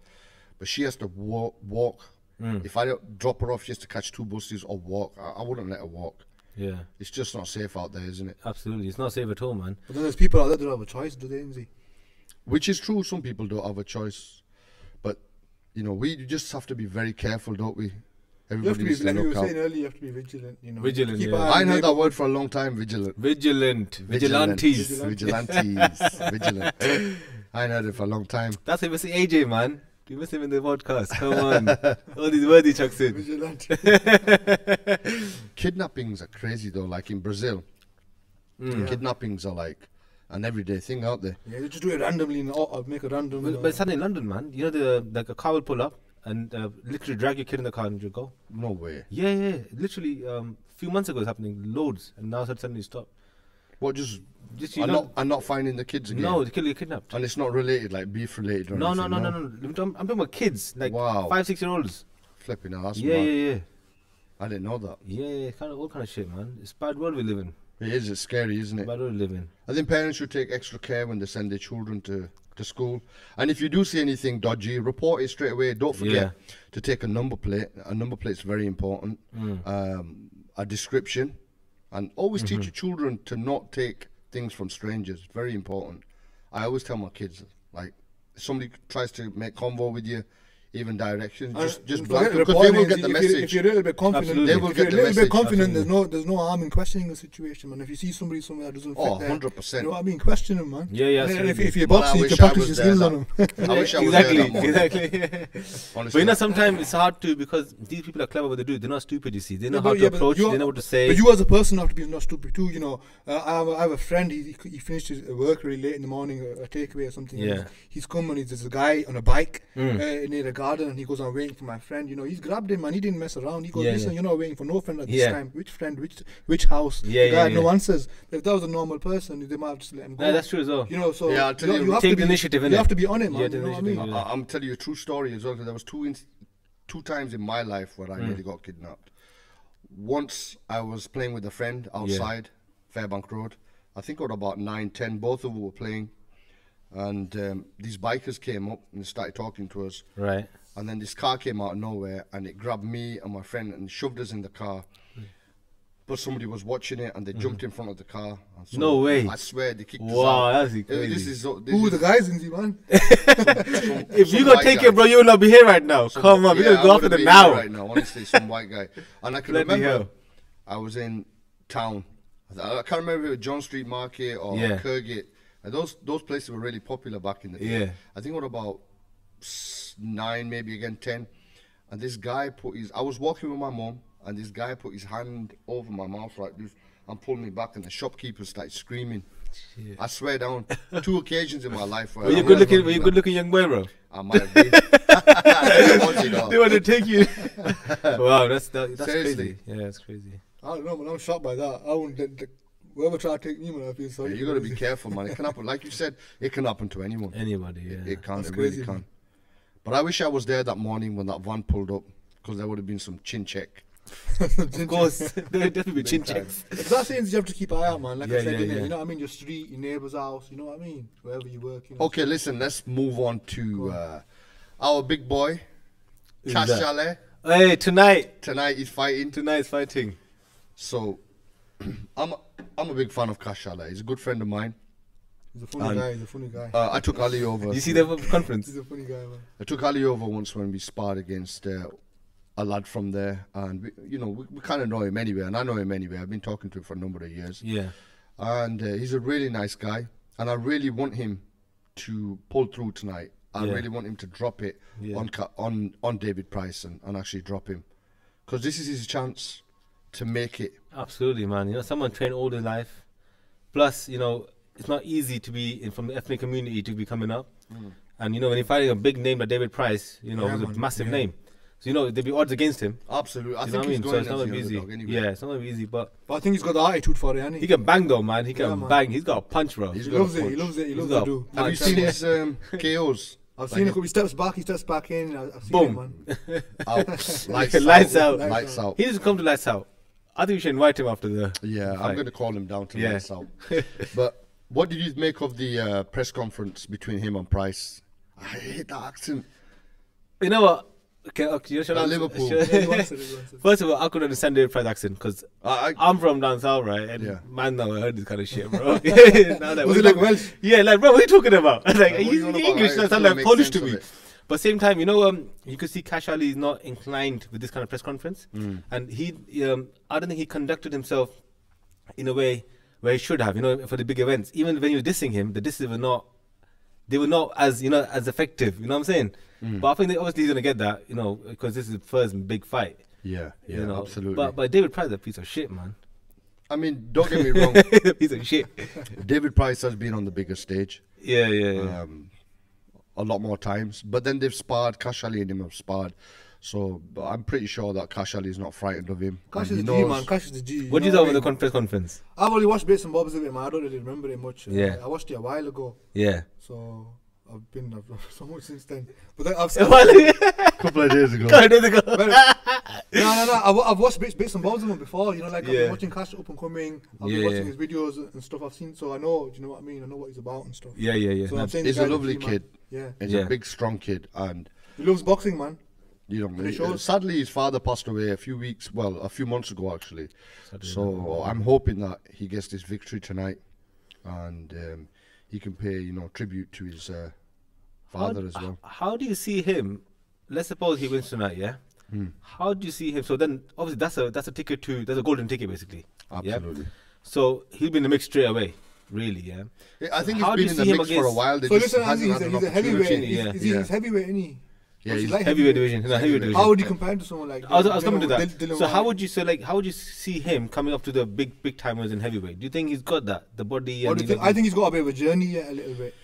but she has to walk. If I don't drop her off, she has to catch 2 buses or walk. I wouldn't let her walk. Yeah, It's just not safe out there, isn't it? absolutely. It's not safe at all, man. But then there's people out there that don't have a choice, do they, Inzy? Which is true. Some people don't have a choice, but you know, we just have to be very careful, don't we? You have to be, needs like you were look out. saying earlier, you have to be vigilant. You know, Vigilant, Keep yeah. an eye I on ain't your heard that word for a long time. Vigilant. Vigilantes. Vigilantes. Vigilant. I ain't heard it for a long time. That's it, Mr. AJ, man. You miss him in the podcast. Come on. All these words he chucks in. vigilant. Kidnappings are crazy though. Like in Brazil, kidnappings are like an everyday thing out there. Yeah, you just do it randomly and make a random. But it's happening in London, man. You know, like a car will pull up and literally drag your kid in the car and you go. No way. Yeah. Literally, a few months ago it's happening, loads, and now it's suddenly stopped. What just? Just, you I'm know, not finding the kids again. no, the kid get kidnapped. And it's not related, like beef related or No. anything. I'm talking about kids, like Wow. 5-6-year-olds. Flipping hell, that's Yeah, mad. yeah. I didn't know that. Yeah, kind of all kind of shit, man. It's a bad world we live in. It is. It's scary, isn't it? Bad world we live in. I think parents should take extra care when they send their children to school. And if you do see anything dodgy, report it straight away. Don't forget to take a number plate. A number plate's very important. A description. And always teach your children to not take things from strangers. Very important. I always tell my kids, like, if somebody tries to make convo with you, even directions, just blank them, because they will get the message. If you're a little bit confident, Absolutely. They will if you're get a the little bit message. confident, there's no harm in questioning the situation, man. If you see somebody somewhere that doesn't fit Oh, there, 100%. you know what I mean? Question them, man. Yeah, And then if absolutely. you're But I boxing, you wish can I practice was your there skills on them. I wish I was there that morning. Exactly. Honestly, But you know, sometimes it's hard to, because these people are clever what they do. They're not stupid, you see. They know Yeah, how but- to yeah, but approach, you're- they know what to say. But you as a person have to be not stupid too, you know. I have a friend, he finished his work really late in the morning, a takeaway or something. Yeah. And he's come and there's a guy on a bike near the garden, and he goes, I'm waiting for my friend. You know, he's grabbed him and he didn't mess around. He goes, Yeah, listen, yeah. you're not waiting for no friend at this Yeah. time. Which friend? Which house? Yeah, the guy yeah, had no yeah. answers. If that was a normal person, they might have just let him go. No, that's true as well. You know, so Yeah, I'll tell you, have take to the be, initiative, You innit? have to be on it, man. Yeah, you the know what I mean? initiative, yeah. I'm telling you a true story as well. 'Cause there was two times in my life where I nearly got kidnapped. Once I was playing with a friend outside Fairbank Road. I think we were about 9, 10. Both of them were playing, and these bikers came up and started talking to us. Right. And then this car came out of nowhere and it grabbed me and my friend and shoved us in the car. But somebody was watching it and they jumped in front of the car. And so No way. I swear they kicked us out. Wow, that's This crazy. is Who were the guys, Inzy, man? If you gonna take it, bro, you will not be here right now. Come on, we're gonna go after them now. Right now, honestly, some white guy. And I can Bloody remember hell. I was in town. I can't remember if it was John Street Market or Yeah. Kirkgate. And those places were really popular back in the day. Yeah. I think we were about 9, maybe again 10. And this guy I was walking with my mom, and this guy put his hand over my mouth like this and pulled me back, and the shopkeeper started screaming. I swear down, 2 occasions in my life where Were you I good was looking? Were you good looking young boy, bro? I might have been. I was, you know. They want to take you. Wow, that's Seriously. crazy. Yeah, that's crazy. I don't know, man. I'm shocked by that. I wouldn't. Whoever tried to take me, man, I feel sorry. Yeah, you got to be careful, man. It can happen, like you said, it can happen to anyone. Anybody, yeah. It can, That's it really crazy, can. man. But I wish I was there that morning when that van pulled up, because there would have been some chin check. Of course, there definitely be chin Big time. checks. That's things you have to keep an eye out, man. Like Yeah, I said, yeah, innit? yeah. You know what I mean? Your street, your neighbour's house, you know what I mean? Wherever you work. You know? Okay, listen, let's move on to our big boy, Who's Kash that? Chalet. Hey, tonight. Tonight he's fighting. Tonight's fighting. So, I'm a big fan of Kash Chalet. He's a good friend of mine. He's a funny And- guy. He's a funny guy. I took Ali over. You see the conference? He's a funny guy, man. I took Ali over once when we sparred against a lad from there, and we kind of know him anyway, and I know him anyway. I've been talking to him for a number of years, Yeah. and he's a really nice guy, and I really want him to pull through tonight. I Yeah. really want him to drop it Yeah. on David Price and actually drop him, because this is his chance to make it. Absolutely, man. You know, someone trained all their life. Plus, you know, it's not easy to be from the ethnic community to be coming up. And, you know, when you're fighting a big name like David Price, you know, Yeah, who's a man. massive Yeah. name. So, you know, there'd be odds against him. Absolutely, I You know think what I he's mean? So going it's not as gonna the be easy. underdog anyway. Yeah, it's not gonna be easy, but But I think he's got the attitude for it, hasn't he he? can bang though, man. He can Yeah, man. bang. He's got a punch, bro. He's He got loves a it. He punch. loves it. He He's loves got to do. Have you punch. seen his KOs? I've seen it. He steps back in. I've seen Boom. it, man. Out. Lights out. Lights out. He doesn't come to lights out. I think we should invite him after the. Yeah, fight. I'm going to call him down to Yeah. lights out. But what did you make of the press conference between him and Price? I hate that accent. You know what? Okay, shall I Liverpool. Yeah, he wants it, he wants it. First of all, I could understand David Price's accent because I'm from down south, right? And Yeah. man, now I heard this kind of shit, bro. Now, like, Was what it like Welsh? Yeah, like, bro, what are you talking about? Like, What are he's you on about? English, It that sound doesn't like make Polish sense to of me. it. But same time, you know, you could see Kash Ali is not inclined with this kind of press conference, and he, I don't think he conducted himself in a way where he should have, you know, for the big events. Even when he was dissing him, the disses were not, they were not as, you know, as effective. You know what I'm saying? But I think that obviously he's gonna get that, you know, because this is the first big fight. Yeah, You know? absolutely. But David Price is a piece of shit, man. I mean, don't get me wrong. A piece of shit. David Price has been on the bigger stage Yeah. a lot more times. But then they've sparred. Kash Ali and him have sparred. So but I'm pretty sure that Kash Ali is not frightened of him. Cash And is he the G, knows- man. Cash is the G. What do you know thought of I the mean? press conference? I've only watched bits and bobs of it, man. I don't really remember it much. Yeah. I watched it a while ago, Yeah. so I've been so much since then. But then I've a couple of days ago. I've watched bits and bobs of him before. You know, like I've Yeah. been watching Cash up and coming. I've been Yeah, watching yeah. his videos and stuff. I've seen, so I know. Do you know what I mean? I know what he's about and stuff. Yeah. So I'm saying He's the a guy's lovely G, man. kid. Yeah, He's Yeah. a big, strong kid. And, he loves boxing, man. you know, it shows. sadly, his father passed away a few months ago, actually. So I'm hoping that he gets this victory tonight. And he can pay, you know, tribute to his father as well. How do you see him? Let's suppose he wins tonight, yeah? How do you see him? So then, obviously, that's a ticket to, that's a golden ticket, basically. Yeah? Absolutely. So he'll be in the mix straight away, really, yeah? Yeah, I think How do he's you been see in him the mix for a against- while. They So just listen, hasn't he's had an a heavyweight. opportunity, yeah. He's heavyweight, isn't he? Yeah, What's he he's like Heavyweight division. No, heavyweight division. How would you compare him to someone like? I was coming to that. Dylan So how White? would you say, how would you see him coming up to the big timers in heavyweight? Do you think he's got that, the body? What And do you think? I think he's got a bit of a journey yet, a little bit.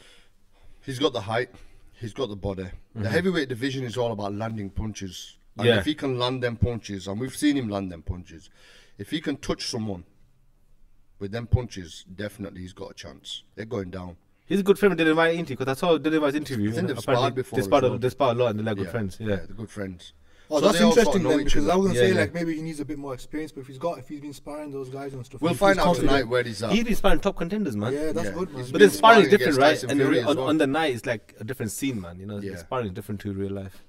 He's got the height. He's got the body. The heavyweight division is all about landing punches. And Yeah. if he can land them punches, and we've seen him land them punches, if he can touch someone with them punches, definitely he's got a chance. They're going down. He's a good friend with Dylan White, isn't he? Because I saw Dylan White's interview. I think they've Apparently sparred before They as sparred, well. they sparred a lot and they're like good friends. Yeah. they're good friends. Oh, So that's they all sort of interesting know then, each because I other. was gonna Yeah, say yeah. like maybe he needs a bit more experience, but if he's been sparring those guys and stuff, We'll he's find out confident. tonight where he's at. He's been sparring top contenders, man. Yeah, that's Yeah, good, man. he's But been then sparring is sparring different, against right? Tyson And Fury as well. on the night, it's like a different scene, man. You know, Yeah. sparring is different to real life.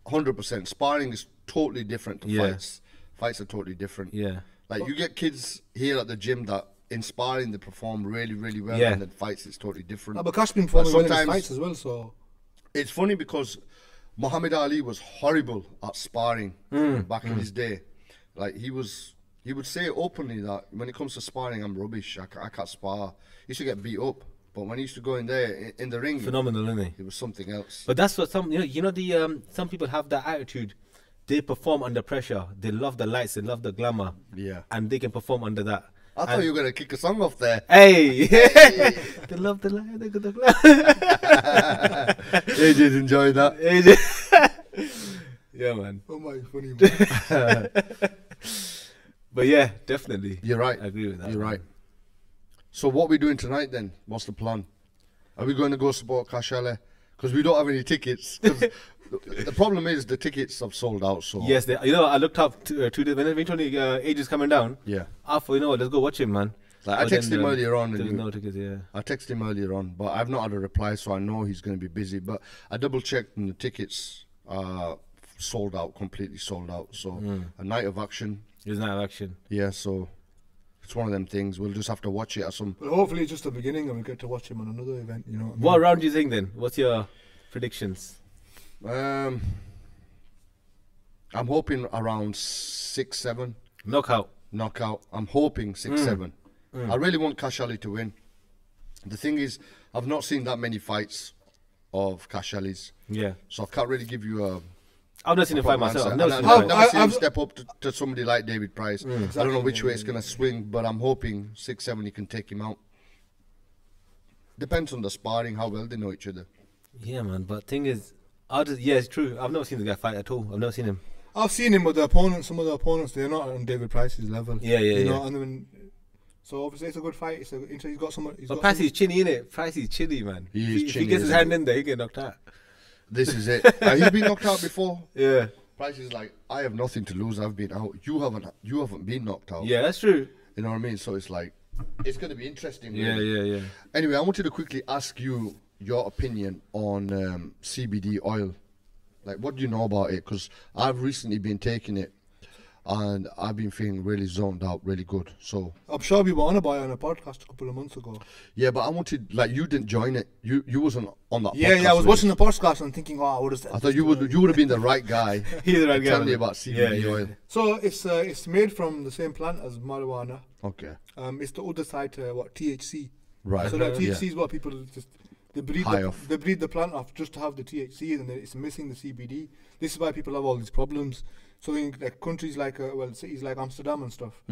100%. Sparring is totally different to Yeah. fights. Fights are totally different. Yeah. Like you get kids here at the gym that in sparring they perform really, really well, Yeah. and then fights it's totally different. No, but Cash been performing well in his sometimes- fights as well, so It's funny because Muhammad Ali was horrible at sparring back in his day. Like he would say openly that when it comes to sparring, I'm rubbish. I can't spar. He used to get beat up, but when he used to go in there in the ring, Phenomenal, isn't he? it was something else. But that's what some some people have that attitude. They perform under pressure. They love the lights. They love the glamour. Yeah. And they can perform under that. I thought you were gonna kick a song off there. Hey, they love the light. They got the glamour. AJ's enjoying that. Yeah, man. oh my funny man. But yeah, definitely. You're right. I agree with that. You're right. So what are we doing tonight then? What's the plan? Are we going to go support Kash Ali? Because we don't have any tickets. 'Cause the problem is the tickets have sold out. So Yes, I looked up 2 days when eventually Age is coming down. yeah. I thought, let's go watch him, man. Like, I But texted then, him earlier on, There was and no tickets, yeah. I texted him earlier on, but I've not had a reply, so I know he's going to be busy. But I double checked, and the tickets are sold out, completely sold out. So a night of action, There's no action. yeah. So it's one of them things. We'll just have to watch it at some. But hopefully it's just the beginning and we get to watch him on another event. You know what I mean? What round do you think then? What's your predictions? I'm hoping around 6-7 Knockout. knockout. I'm hoping 6-7. I really want Kash Ali to win. The thing is, I've not seen that many fights of Kash Ali's, Yeah. so I can't really give you a. I've not seen him fight proper myself. answer. I've And never seen I've him never fight. seen him I've- step up to somebody like David Price. I don't know Exactly, which way yeah, it's going to swing, but I'm hoping 6-7 he can take him out. Depends on the sparring, how well they know each other. Yeah, man. But thing is, yeah, it's true. I've never seen the guy fight at all. I've never seen him. I've seen him with the opponents. Some of the opponents, they're not on David Price's level. Yeah, yeah, you yeah. know, and then, so obviously it's a good fight. He's got some. But Price is chinny, innit? Price is chinny, man. He is If he chinny, gets his isn't hand he? in there, he get knocked out. This is it. He's been knocked out before. Yeah. Price is like, I have nothing to lose. I've been out. You haven't been knocked out. Yeah, that's true. You know what I mean? So it's like, it's going to be interesting. Yeah, really. yeah, yeah. Anyway, I wanted to quickly ask you your opinion on CBD oil. Like, what do you know about it? Because I've recently been taking it, and I've been feeling really zoned out, really good. So I'm sure we were on about it on a podcast a couple of months ago. yeah, but I wanted, like, you didn't join it. You wasn't on that. Yeah, podcast I was with watching it. the podcast and thinking, oh, I would have. I thought you would have been the right guy. He's the right guy. Tell me about CBD oil. So it's made from the same plant as marijuana. Okay. It's the other side to THC. Right. So that Yeah. THC is what people just they breed High off. they breed the plant off just to have the THC, and then it's missing the CBD. This is why people have all these problems. So in like countries like cities like Amsterdam and stuff,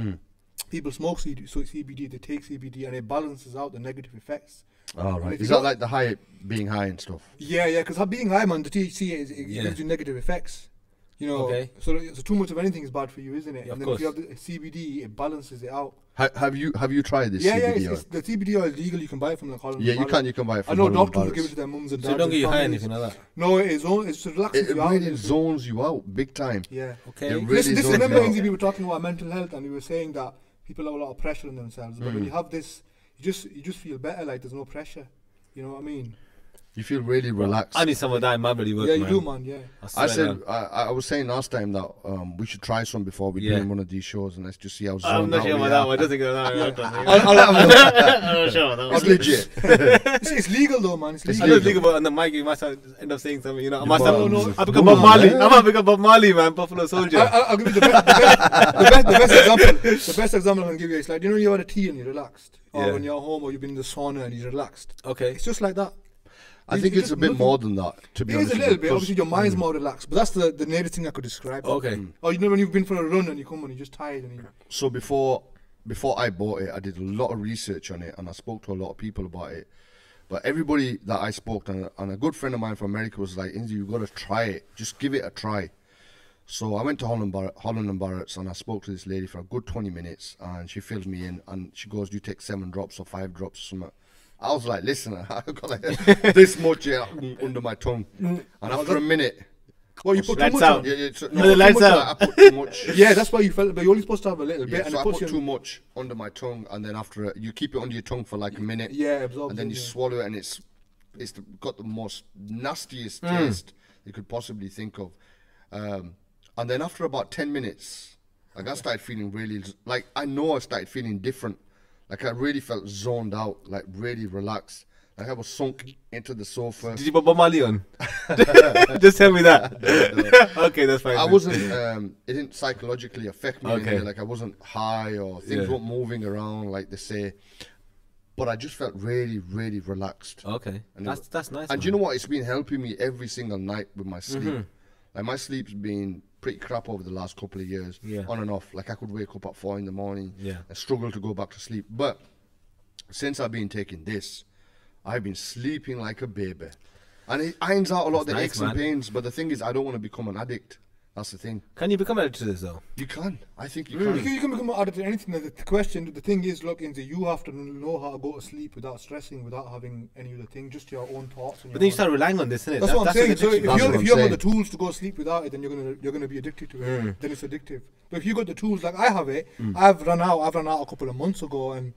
people smoke CBD, they take CBD, and it balances out the negative effects. All And right. if Is you that don't- like the high, being high and stuff? Yeah, because being high, man, the THC it Yeah. gives you negative effects. You know, Okay. so too much of anything is bad for you, isn't it? Yeah, and of then if you course. have the CBD, it balances it out. Have you tried this Yeah, CBD oil? it's the CBD oil is legal. You can buy it from the Holland. Yeah, you can buy it I from know Holland doctors who Barrett's. give it to their mums and dads. So don't get and you high or families. anything like that. No, it's relaxing It you out. really zones you out big time. Yeah. Okay. It really Listen, zones remember, you out. Inzy, we were talking about mental health, and we were saying that people have a lot of pressure on themselves. But when you have this, you just feel better. Like there's no pressure. You know what I mean? You feel really relaxed. I need some of that in my bloody work, Yeah, man. you do, man. Yeah. I swear said down. I was saying last time that we should try some before we Yeah. doing one of these shows, and let's just see how I'm zoned not out sure we about that are. one. I don't think I'm I'll- not sure about It's that one. legit. it's legal though, man. It's It's legal. I don't think about on the mic. You must have end up saying something. You know, I must No, have. no, I pick up Bob no, Marley. man. I'm gonna pick up Bob Marley, man. Buffalo Soldier. I'll give you the best example. The best example I can give you is like, you know, when you had a tea and you're relaxed, or Yeah. when you're home or you've been in the sauna and you're relaxed. Okay. It's just like that. I think it's a bit more than that, to be It is honest. a with little you, bit. 'cause- Obviously, your mind's more relaxed, but that's the nearest thing I could describe. Okay. Or you know when you've been for a run and you come and you're just tired and you. So before I bought it, I did a lot of research on it, and I spoke to a lot of people about it. But everybody that I spoke to, and a good friend of mine from America was like, Inzy, you got to try it. Just give it a try. So I went to Holland and Barrett's, and I spoke to this lady for a good 20 minutes, and she filled me in, and she goes, you take 7 drops or 5 drops or something. I was like, listen, I've got like this much under my tongue. And after a minute, Well, you put too Lights much out. on. No, the lights out. I put too much. Yeah, that's why you felt. But you're only supposed to have a little Yeah, bit, and so it I puts put you. too much under my tongue, and then after you keep it under your tongue for like a minute, Yeah, absorbs and then it, you yeah. swallow it, and got the most nastiest taste you could possibly think of. And then after about 10 minutes, like I started feeling really, like I started feeling different. Like I really felt zoned out, like really relaxed. Like I was sunk into the sofa. Did you put Bob Marley on? Just tell me that. Okay, that's fine. I then. wasn't. It didn't psychologically affect me. Okay. Like I wasn't high or things Yeah. weren't moving around like they say. But I just felt really, really relaxed. Okay, And that's nice. And do you know what? It's been helping me every single night with my sleep. Like my sleep's been pretty crap over the last couple of years, Yeah. on and off. Like I could wake up at 4 in the morning Yeah. and struggle to go back to sleep. But since I've been taking this, I've been sleeping like a baby. And it irons out a lot of the That's nice, aches and man. pains. But the thing is, I don't want to become an addict. That's the thing. Can you become addicted to this though? You can. I think you You can. can become addicted to anything. The thing is, look, Inzy, you have to know how to go to sleep without stressing, without having any other thing, just your own thoughts. And But your then you own- start relying on this, innit? That's what I'm saying. So if That's what you I'm haven't got saying. the tools to go to sleep without it, then you're gonna be addicted to it. Then it's addictive. But if you got the tools, like I have it, I've run out a couple of months ago, and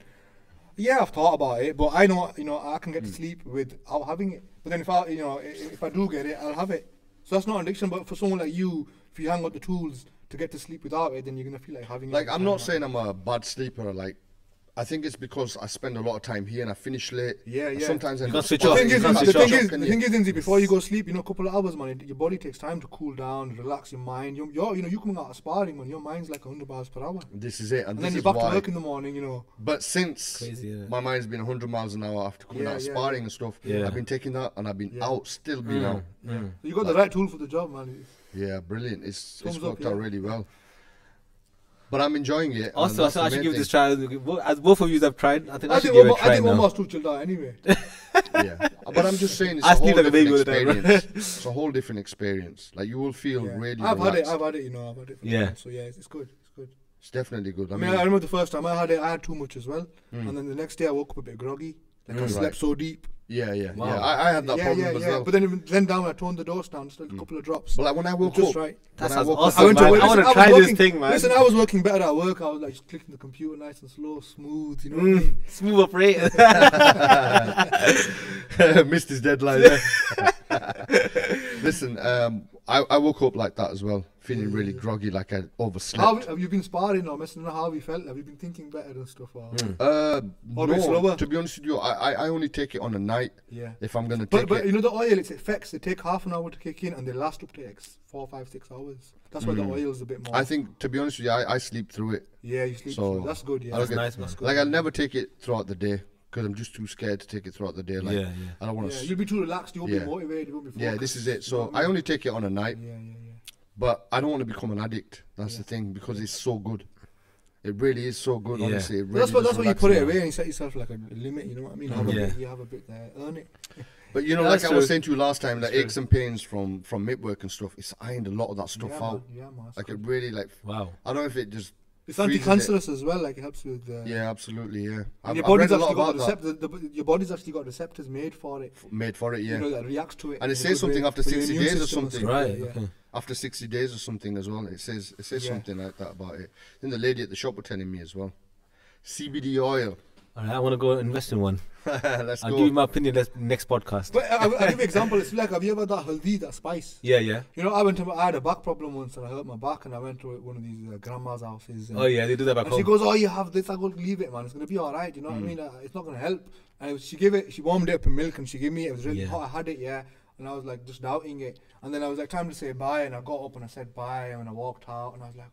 yeah, I've thought about it, but I know I can get to sleep without having it. But then if I do get it, I'll have it. So that's not addiction. But for someone like you, if you haven't got the tools to get to sleep without it, then you're gonna feel like having it. Like, I'm all not the time. saying I'm a bad sleeper. Like, I think it's because I spend a lot of time here and I finish late. Yeah, And yeah. Sometimes I You end can't up switch The off. spotting thing is, You can't the switch thing off, is, can the you? thing is, Inzy, before you go sleep, a couple of hours, man, your body takes time to cool down, relax your mind. You coming out of sparring, man, your mind's like 100 miles per hour, This is it, and and this then you're is back why. to work in the morning. But since Crazy, yeah. my mind's been 100 miles an hour after coming Yeah, out of yeah, sparring yeah. and stuff, Yeah. I've been taking that and I've been Yeah. out, still been out. So you got the right tool for the job, man. Yeah, brilliant. It's Thumbs up, worked out yeah. really well. But I'm enjoying it. and Also, that's so the I should main give thing. this try. As both of you have tried, I think I I should think give it a try one now. more too chilled out anyway. Yeah, but I'm just saying it's I a whole sleep like a baby different all the time, experience. It's a whole different experience. Like you will feel Yeah. really I've relaxed. had it. I've had it. For Yeah. months, so yeah, it's good. It's good. It's definitely good. I mean, I remember the first time I had it. I had too much as well, and then the next day I woke up a bit groggy. Like I slept so deep. Yeah. Wow. I had that problem as well. But then down, I toned the dose down, just a couple of drops. But like when I woke Just up, right. That when I sounds woke awesome, up, went to man. work- I want listen, to I was try this working- thing, man. Listen, I was working better at work. I was like just clicking the computer nice and slow, smooth. You know what I mean? Smooth operator. missed his deadline. There. Listen, I woke up like that as well, feeling really groggy, like I overslept. Have you been sparring or messing around? How have you felt? Have you been thinking better and stuff? Or? Or a bit slower? To be honest with you, I only take it on a night. Yeah. If I'm gonna take But it. you know the oil, its effects, they take half an hour to kick in and they last up to 4, 5, 6 hours. That's why the oil's a bit more. I think, to be honest with you, I sleep through it. Yeah, you sleep. So, That's good. Yeah, I don't That's nice, man. That's good. Like I'll never take it throughout the day because I'm just too scared to take it throughout the day. Like Yeah. I don't want Yeah, to. you'll be too relaxed. You won't Yeah. be motivated. You won't be focused. Yeah, this is it. You know So what I I mean? only take it on a night, Yeah. but I don't want to become an addict. That's the thing, because it's so good. It really is so good. Yeah. Honestly, it But really that's does what you relax put me. it away and you set yourself like a limit. You know what I mean? Have a Yeah. bit, you have a bit there, earn it. But you know, Yeah, like that's I was true. saying to you last time, like That's aches and pains from mid work and stuff, it's ironed a lot of that stuff Yeah, out. man. Yeah, man. It's Like good. it really, like, Wow. I don't know if it just It's freezes anti-cancerous as well. Like it helps with. Yeah, absolutely, yeah. And I've your read body's a lot actually got about that. your body's actually got receptors made for it. Made for it, yeah. You know that reacts to it. And it in a says good something way after for your 60 immune days or system and something. stuff, Right. yeah. Okay. After 60 days or something as well, it says Yeah. something like that about it. Then the lady at the shop was telling me as well. CBD oil. All right, I want to go invest in one. Let's I'll go. give you my opinion next podcast. But I'll give you an example. It's like, have you ever had that haldi, that spice? Yeah. You know, I had a back problem once and I hurt my back and I went to one of these grandma's houses. And, Oh yeah, they do that back and she home. goes, "Oh, you have this." I go, "Leave it, man. It's gonna be all right." You know what I mean? It's not gonna help. And she warmed it up in milk and she gave me it. It was really Yeah. hot. I had it, yeah. And I was like just doubting it. And then I was like, time to say bye. And I got up and I said bye. And I walked out and I was like,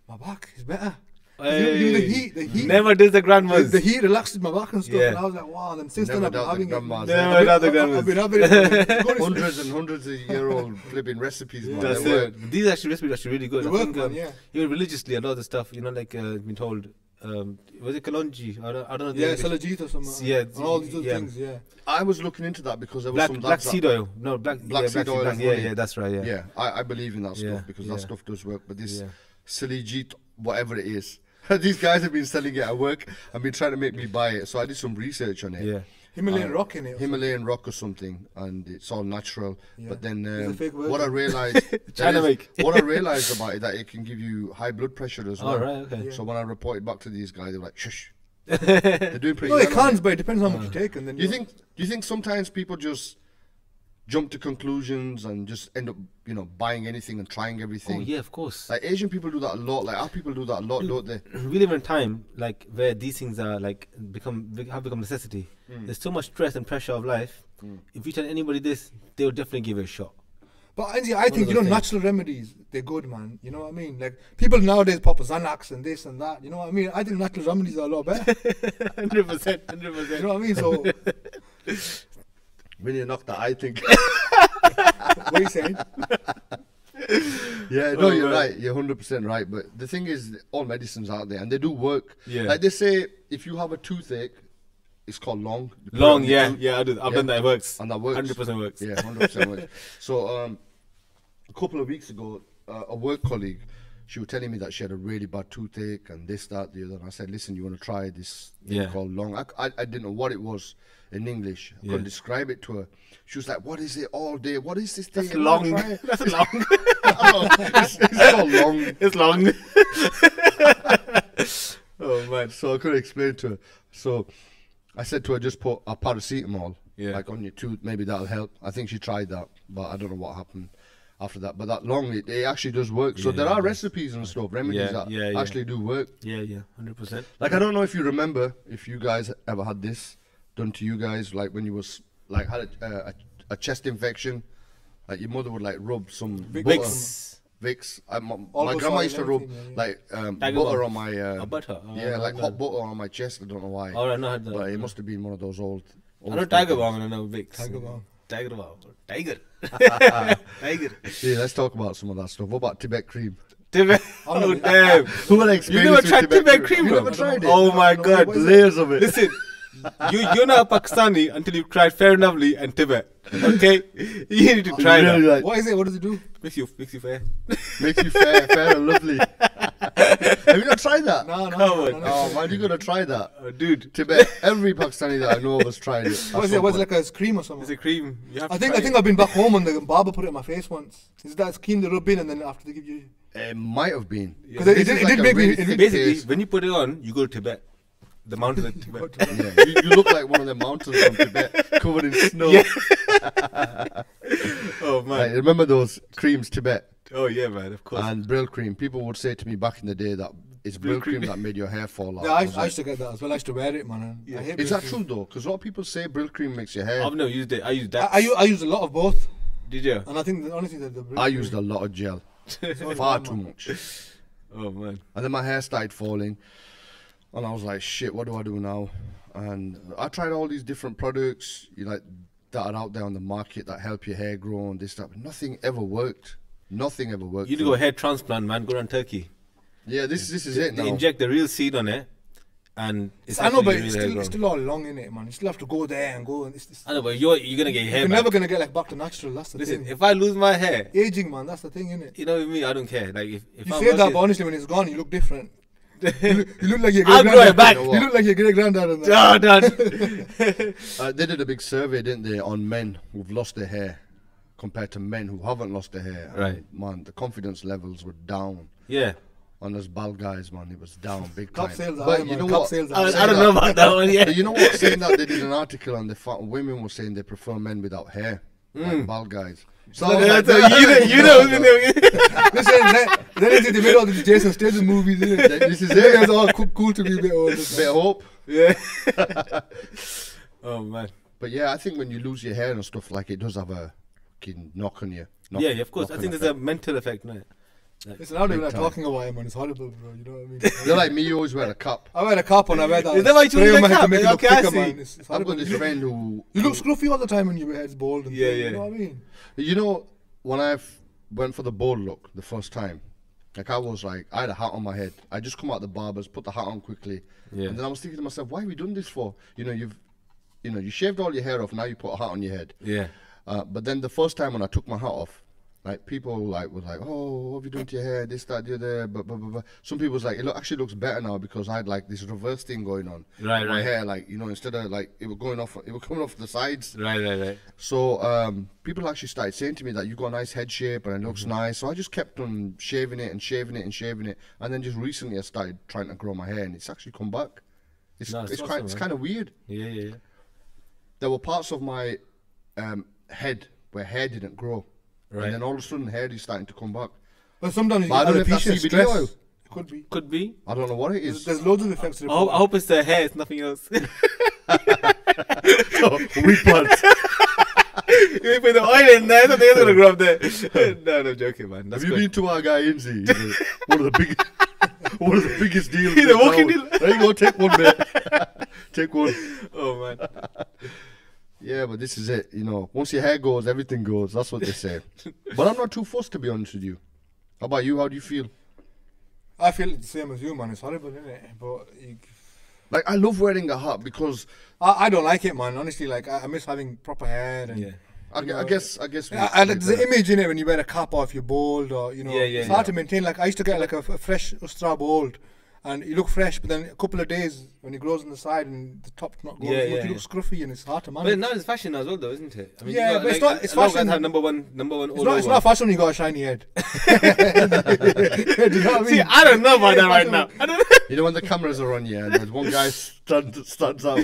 my back is better. You know, the heat. Never did the grandmas. The heat relaxed my back and stuff. Yeah. And I was like, wow. And then since Never then I've been doubt the having it. grandmas, Never eh? doubt the I've grandmas. been having it. Hundreds and hundreds of year old flipping recipes, man. That's They work. it. These recipes are actually really good. They I work, think, man, yeah. even religiously, a lot of the stuff, you know, like been told, was it kalonji? I don't know. the Yeah, English. salajit or something. Yeah, And all these other yeah. things, yeah. I was looking into that because there was some Black lads seed that- oil. No, black seed oil is Yeah, money. yeah, that's right. Yeah. Yeah, I believe in that Yeah, stuff because yeah. that stuff does work. But this Yeah. Salijit, whatever it is, these guys have been selling it at work and been trying to make me buy it. So I did some research on it. Yeah. Himalayan rock in it. or Himalayan rock or something, and it's all natural. Yeah. But then It's a fake version. what I realized, China make. what I realized about it, that it can give you high blood pressure as well. All right. Okay. Yeah. So when I reported back to these guys, they were like, "Shush." They're doing pretty No, it well on can't, but it depends how much you take. And then Do you think sometimes people just jump to conclusions and just end up, buying anything and trying everything? Oh yeah, of course. Like Asian people do that a lot. Like our people do that a lot, don't they? We live in a time like where these things are like have become necessity. There's so much stress and pressure of life. If you tell anybody this, they will definitely give it a shot. But Inzy, I think, of those things. natural remedies, they're good, man. You know what I mean? Like, people nowadays pop a Xanax and this and that. You know what I mean? I think natural remedies are a lot better. 100%. You know what I mean? So, When you knock that, I think. what are you saying? Yeah, no, Oh, you're right. right. You're 100% right. But the thing is, all medicines out there and they do work. Yeah. Like they say, if you have a toothache, it's called long. You put it Long, on your yeah, tooth, yeah. I've Yeah. done that. It works. And that works. 100% works. Yeah, 100% works. So, a couple of weeks ago, a work colleague, she was telling me that she had a really bad toothache and this, that, the other. And I said, listen, you want to try this thing Yeah. called long? I didn't know what it was in English. I Yeah. couldn't describe it to her. She was like, what is it all day? What is this thing? That's I wanna long. try it." That's long. It's called long. It's long. Oh man. So I couldn't explain to her. So I said to her, just put a paracetamol Yeah. on your tooth. Maybe that'll help. I think she tried that, but I don't know what happened after that. But that long, it actually does work. So Yeah, there it are does. recipes and stuff, remedies Yeah, that yeah, yeah. actually do work. Yeah, 100%. Like I don't know if you remember, if you guys ever had this done to you guys, like when you was like had a chest infection, like your mother would like rub some butter. Vicks. My grandma used to rub like Tiger butter balm. on my butter. yeah, like hot butter on my chest. I don't know why. All right, no, I had that. But it must have been one of those old. I know Tiger Balm and I know Vicks. Tiger Balm. Tiger Balm. Tiger. Tiger. Yeah, let's talk about some of that stuff. What about Tibet cream? Tibet. Oh, damn. Who will You explain never this with tried Tibet cream, You bro? never tried it? Oh my god. Layers of it. Listen, you're not a Pakistani until you've tried Fair and Lovely and Tibet. Okay, you need to try Really that. like- What is it? What does it do? Makes you fair. Makes you fair and lovely. Have you not tried that? No, Come no, on. no, no. Oh man, you gotta try that. Dude, Tibet. Every Pakistani that I know of has tried it. What is it? What's it, like a cream or something? it's a cream. You have I to think try I think it. I've been back home and the barber put it on my face once. Is it that cream they rub in and then after they give you? It might have been. Because it This did- is it like did a make me- really it thick Basically, paste. when you put it on, you go to Tibet. The mountains of Tibet. Yeah, you look like one of the mountains from Tibet covered in snow. Yeah. Oh Like, man. remember those creams, Tibet Oh yeah, man. Of course. and Brill cream? People would say to me back in the day that it's Brill cream that made your hair fall out. Yeah, I I was I like, used to get that as well. I used to wear it, man. Yeah. I hate is Brill that cream. true though? Because a lot of people say Brill cream makes your hair. I've never used it. I used that. I use a lot of both, Did you? and I think that, honestly the Brill I cream- used a lot of gel, so far bad, too man. much, Oh man. and then my hair started falling, and I was like, shit, what do I do now? And I tried all these different products, that are out there on the market that help your hair grow and this, that, but nothing ever worked. Nothing ever worked. You need to go hair transplant, man. Go around Turkey. Yeah, this is it They now. inject the real seed on it, and it's I know, but actually it's real hair still, it's grown. still all long in it, man. You still have to go there and go. And it's I know, but you're gonna get your hair you're back. never gonna get like back to natural. That's the Listen, thing. if I lose my hair, Aging, man, that's the thing, innit? you know with me, I don't care. Like if You I'm say that, lucky- but honestly, when it's gone, you look different. You look like your I'll great grow it granddad. back. You look like your great granddad. And that. Oh, done. They did a big survey, didn't they, on men who've lost their hair compared to men who haven't lost their hair. Right. And, man, the confidence levels were down. Yeah. On us bald guys, man, it was down big Top time. sales are But high, you man. know Top what? sales are I, high. I don't know about that one. Yeah. But you know what? Saying that they did an article and women were saying they prefer men without hair, like bald guys. So I was like, you know. Listen, then they made all these Jason Statham movies, innit? this is Then it. it's all cool to be a bit older. Bit of hope. Yeah. Oh man. But yeah, I think when you lose your hair and stuff, like it does have a fucking knock on you. Yeah, of course. I think there's a mental effect, no? Listen, now they're Big like time. talking about it, man. It's horrible, bro. You know what I mean? You're like me, you always wear a cap. I wear a cap and I wear that. Is that why you spray choose on a my head cap? to make it look Okay, I thicker, see. man. It's I've horrible. got this friend who You look scruffy all the time when your head's bald. And Yeah, thing, yeah. You know what I mean? You know, when I went for the bald look the first time, like I was like, I had a hat on my head. I just come out the barbers, put the hat on quickly, Yeah. and then I was thinking to myself, why have we done this for? You shaved all your hair off. Now you put a hat on your head. Yeah. But then the first time when I took my hat off, like people was like, oh, what have you done to your hair? This, that, the other. But some people was like, it actually looks better now because I had like this reverse thing going on. Right, My right. hair, like instead of like it was coming off the sides. Right. So people actually started saying to me that you got a nice head shape and it looks nice. So I just kept on shaving it, and then just recently I started trying to grow my hair, and it's actually come back. It's No, it's it's awesome, man. kind of weird. Yeah. There were parts of my head where hair didn't grow, Right. and then all of a sudden hair is starting to come back. But sometimes you But I get don't know if that's alopecia, CBD stress. oil. It could be. Could be. I don't know what it is. There's loads of effects to the I hope it's the hair. It's nothing else. Weak plants. You put the oil in there, something else gonna grow up there. No, I'm joking, man. That's Have you good. been to our guy Inzy? He's one of the biggest. One of the biggest deals. He's a in walking town. deal. There you go, take one, mate. Take one. Oh man. Yeah, but this is it. Once your hair goes, everything goes. That's what they say. But I'm not too fussed, to be honest with you. How about you? How do you feel? I feel the same as you, man. It's horrible, isn't it? But Like, I love wearing a hat because I don't like it, man. Honestly, like I miss having proper hair. And, Yeah. I guess. There's an image in it when you wear a cap or if you're bald or Yeah, it's hard to maintain. Like I used to get like a fresh Ustra bald, and you look fresh, but then a couple of days when it grows on the side and the top's not growing, Yeah, you yeah, look scruffy and it's hard to manage. But now it's fashion as well, though, isn't it? I mean, Yeah, you got, but it's not- it's a lot of fashion. guys have number one It's not fashion when you got a shiny head. Do you know what I mean? See, I don't know about that right now. I don't know. You know when the cameras are on you and there's one guy stands out.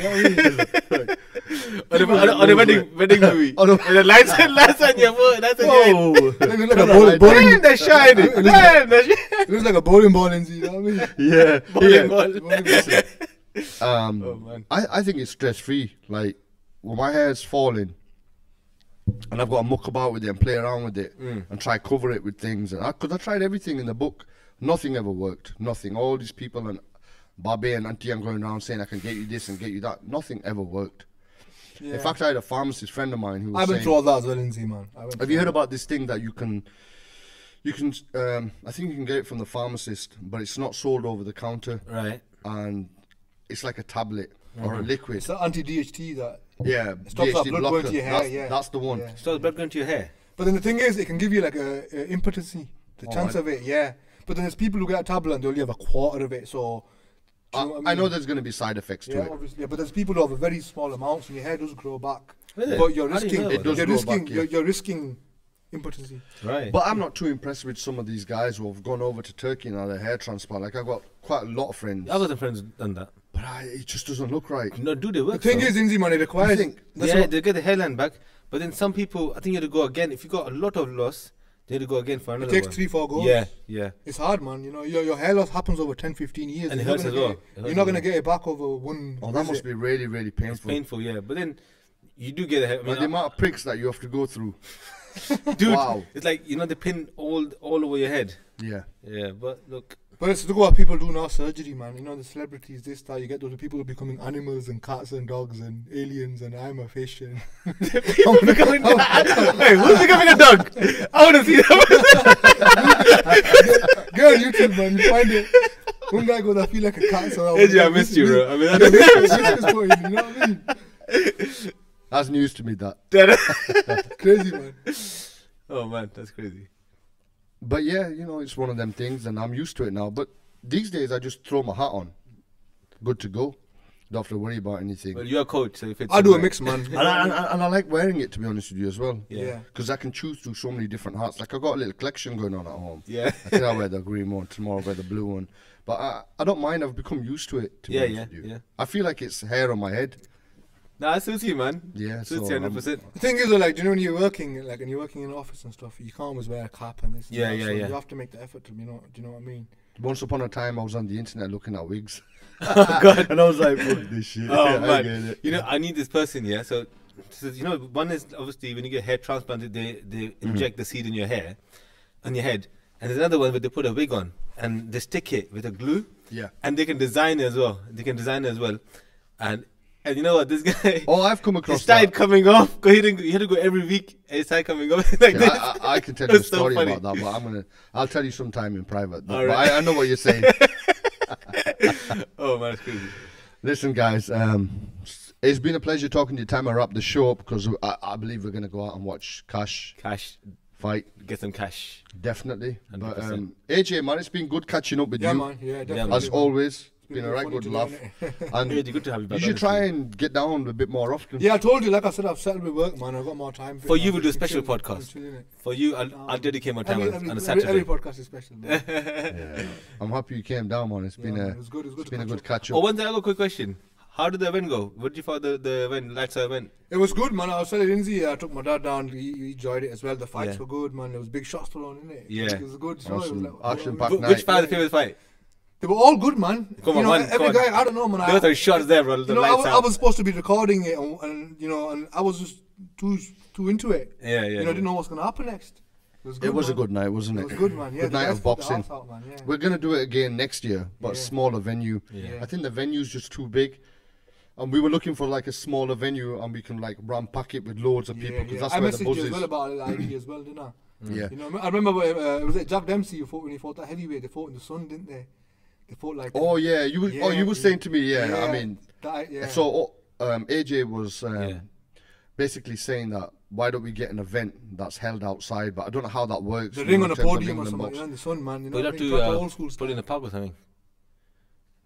On a wedding movie. Oh, no. And the lights on your foot. That's on your head. Whoa! It looks like a bowling. Damn, they're shining. Damn, they're shining. It looks like a bowling ball, Inzy, you know what I mean? Yeah, Bowling yeah. ball. Oh, man. I think it's stress free. Like when my hair's falling, and I've got to muck about with it and play around with it and try cover it with things. And because I tried everything in the book, nothing ever worked. Nothing. All these people and Bobby and Auntie and going around saying I can get you this and get you that. Nothing ever worked. Yeah. In fact, I had a pharmacist friend of mine who was I went saying, through all that as well, Inzy, man. have you heard about this thing that you can I think you can get it from the pharmacist, but it's not sold over the counter, Right. and it's like a tablet, or a liquid. It's the anti-DHT that Yeah, stops that DHT blood blocker. going to your hair. That's, Yeah, that's the one. Yeah. So blood going to your hair. But then the thing is, it can give you like a impotency. The chance of it, yeah. But then there's people who get a tablet and they only have a quarter of it. So do you know what I know there's going to be side effects to yeah, it. obviously. Yeah, but there's people who have a very small amount, and your hair does grow back. Really? But you're How do you risking, know about that? It does grow back, yeah. you're risking impotency. Right. But I'm not too impressed with some of these guys who have gone over to Turkey and had a hair transplant. Like, I've got quite a lot of friends. I got friends done that. But it just doesn't look right. No, do they The work? thing though? is, Inzy, man, it requires. Yeah, they get the hairline back. But then some people, I think you have to go again. If you got a lot of loss, they have to go again for It another takes one. 3-4 goals. Yeah, yeah. It's hard, man. You know, your hair loss happens over 10-15 years. And it You're hurts not as gonna well. get- It hurts You're as not going to well. get it back over one. Oh, that must be really, really It's painful. painful, yeah. But then you do get a hair. I Like, mean, the amount of pricks that you have to go through. dude, Wow. it's like, you know, the pin all over your head. Yeah. Yeah, but look. But it's look what people do now, surgery, man. You know, the celebrities, this, that. You get those people becoming animals and cats and dogs and aliens, and I'm a fish. And People becoming Hey, who's becoming a dog? I want to see that. Go on YouTube, man. You find it. One guy goes, I feel like a cat. So AJ, I missed you, bro. I mean, you know what I mean? That's news to me, that. Crazy, man. Oh, man, that's crazy. But yeah, you know, it's one of them things, and I'm used to it now. But these days, I just throw my hat on. Good to go. Don't have to worry about anything. Well, you're a coach, so if it's I do a mix, man. And I like wearing it, to be honest with you, as well. Yeah. Because I can choose through so many different hats. Like, I've got a little collection going on at home. Yeah. I think I'll wear the green one, tomorrow I'll wear the blue one. But I don't mind, I've become used to it, to be honest with you. Yeah. I feel like it's hair on my head. Nah, it suits you, man. Yeah, Suits so you 100%. The thing is, though, like, do you know when you're working, like, and you're working in an office and stuff, you can't always wear a cap and this. And Yeah, that, yeah, so yeah. You have to make the effort to, you know, do you know what I mean? Once upon a time, I was on the internet looking at wigs. Oh, God. And I was like, fuck this shit. Oh, I man. get it. You know, I need this person, yeah? So, you know, one is obviously when you get hair transplanted, they inject the seed in your hair, on your head. And there's another one where they put a wig on and they stick it with a glue. Yeah. And they can design it as well. And you know what, this guy, Oh, I've come it across started that. coming off. Cause he had to go every week and it started coming off like Yeah, this. I can tell you a It's so story funny. about that, but I'll tell you sometime in private. But, All right. I know what you're saying. Oh man, it's crazy. Listen, guys, it's been a pleasure talking to you. Time to wrap the show up because I believe we're going to go out and watch Kash Cash, fight. get some cash. Definitely. But 100%. AJ, man, it's been good catching up with Yeah, you. man. Yeah, definitely. As man. always. It's It's been a right funny good to laugh. learn it. And Really good to have you back. you should honestly. try and get down a bit more often. Yeah, I told you, like I said, I've settled with work, man. I've got more time. For you, now. we'll do a I'm special chilling- podcast. I'm chilling it. For you, I'll dedicate my time on a Saturday. Every podcast is special. Man. Yeah. I'm happy you came down, man. It's Yeah, been man, a it was good. It was good. it's to been a catch good up. catch Oh, up. one thing I got a quick question. How did the event go? What did you find the event, lifestyle event? It was good, man. I was telling Inzy, I took my dad down. He enjoyed it as well. The fights Yeah. were good, man. There was big shots thrown in it. Yeah. It was a good show. Awesome. It was like, Action-packed Which night. fight was the favorite fight? They were all good, man. Come you on, know, man, every come on. guy, I don't know, man. There were some shots there, bro. The You know, lights I out. was supposed to be recording it, and you know, and I was just too into it. Yeah, yeah. You know, I didn't know what's gonna happen next. It was good. It was a man. good night, wasn't It it? was good, man. Yeah, Good the night guys of put the boxing. hearts out, man. Yeah. We're going to do it again next year, but Yeah. smaller venue. Yeah. I think the venue's just too big. And we were looking for like a smaller venue and we can like rampack it with loads of people because that's I where the messaged buzz you as is. well about it, like, as well, didn't I? Yeah. You know, I remember was it Jack Dempsey who fought when he fought that heavyweight? They fought in the sun, didn't they? They fought like. Oh yeah, you was Yeah, you were saying to me, yeah. I mean, yeah. so AJ was Yeah. basically saying that why don't we get an event that's held outside? But I don't know how that works. the you ring know, on a in terms of podium or England something, box. you know, in the sun, man. You know, We'll what have I mean? to Proper old school put style. it in a pub or something.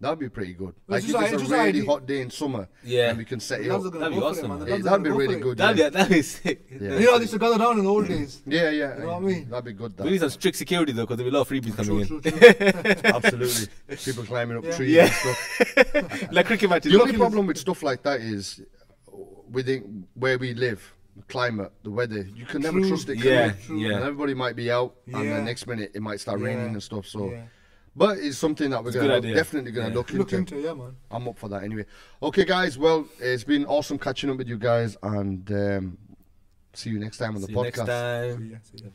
That'd be pretty good. Well, Like it's if just it's it's a just really idea. hot day in summer, Yeah. and we can set The it lads up. are gonna That'd be go for it, awesome. man. The Yeah, lads are that'd be gonna go really for it. good. That'd be sick. Yeah. You know, they used to gather down in the old days. Yeah, You know what I mean? That'd be good. We That. need some strict security though, because there'll be a lot of freebies coming True, in. true, true. Absolutely. People climbing up Yeah. trees Yeah. and stuff. Like cricket matches. The only problem with stuff like that is within where we live, the climate, the weather, you can never True. trust it. Yeah, can you? yeah. And everybody might be out, and Yeah. the next minute it might start Yeah. raining and stuff. So, Yeah. but it's something that we're It's a good gonna idea. definitely gonna Yeah. look Look into. into it, yeah, man. I'm up for that anyway. Okay, guys. Well, it's been awesome catching up with you guys, and see you next time on the See you podcast. next time. See ya, see ya.